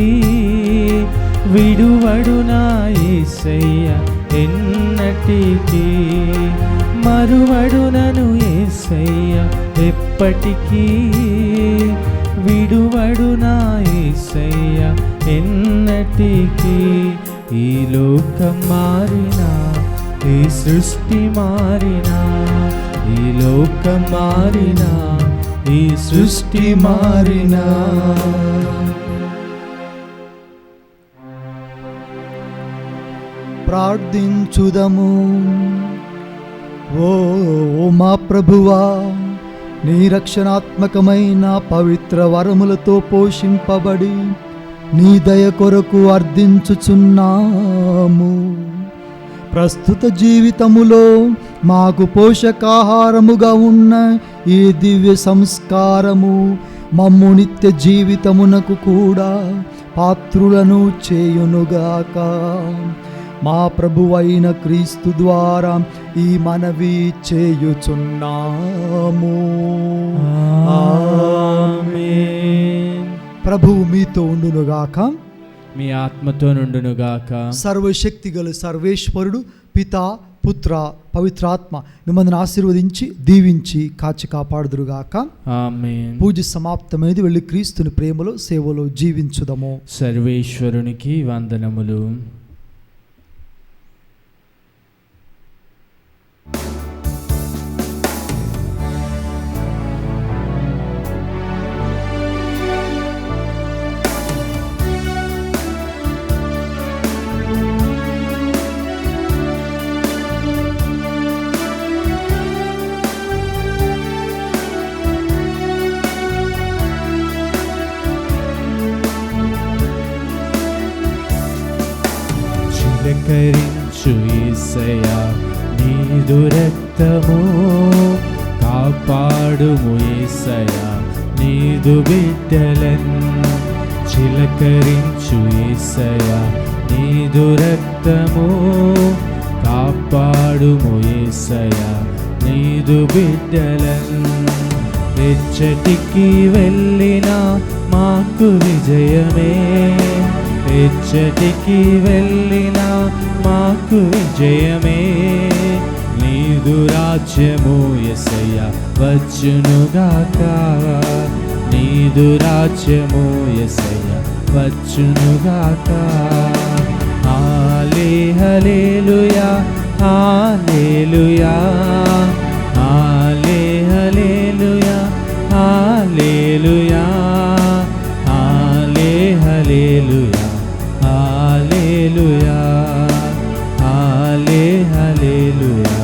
విడువడు నా యేసయ్య ఎన్నటికీ. మరువడు నను యేసయ్య ఎప్పటికీ. విడువడు నా యేసయ్య ఎన్నటికీ. ఈ లోకం మారినా, ఈ సృష్టి మారినా, ఈ లోకం మారినా, ఈ సృష్టి మారినా. ప్రార్థించుదము. ఓ మా ప్రభువా, నీ రక్షణాత్మకమైన పవిత్ర వరములతో పోషింపబడి నీ దయ కొరకు అర్థించుచున్నాము. ప్రస్తుత జీవితములో మాకు పోషకాహారముగా ఉన్న ఈ దివ్య సంస్కారము మమ్ము నిత్య జీవితమునకు కూడా పాత్రులను చేయునుగాక. మా ప్రభువైన క్రీస్తు ద్వారా ఈ మనవి చేయుచున్నాము. ఆమేన్. ప్రభువు మీతో ఉండునుగాక, మీ ఆత్మతో నుండునుగాక. సర్వశక్తి గల సర్వేశ్వరుడు పితా పుత్ర పవిత్రాత్మ మిమ్మల్ని ఆశీర్వదించి దీవించి కాచి కాపాడుదురుగాక. ఆమేన్. పూజ సమాప్తమైనది. వెళ్ళి క్రీస్తుని ప్రేమలో సేవలో జీవించుదము. సర్వేశ్వరునికి వందనములు. యేసయ్యా, నీదు రక్తము కాపాడుము యేసయ్యా, నీదు బిడ్డలన్ చిలకరించు యేసయ్యా, నీదు రక్తము కాపాడుము యేసయ్యా, నీదు బిడ్డలన్ ఎచ్చటికి వెళ్ళినా మాకు విజయమే, ఎచ్చటికి వెళ్ళినా మాకు విజయమే, నీదు రాజ్యము యేసయ్యా వచ్చునుగాక, నీదు రాజ్యము యేసయ్యా వచ్చునుగాక. హల్లెలూయా హల్లెలూయా హల్లెలూయా హల్లెలూయా హల్లెలూయా హల్లెలూయా హల్లెలూయా.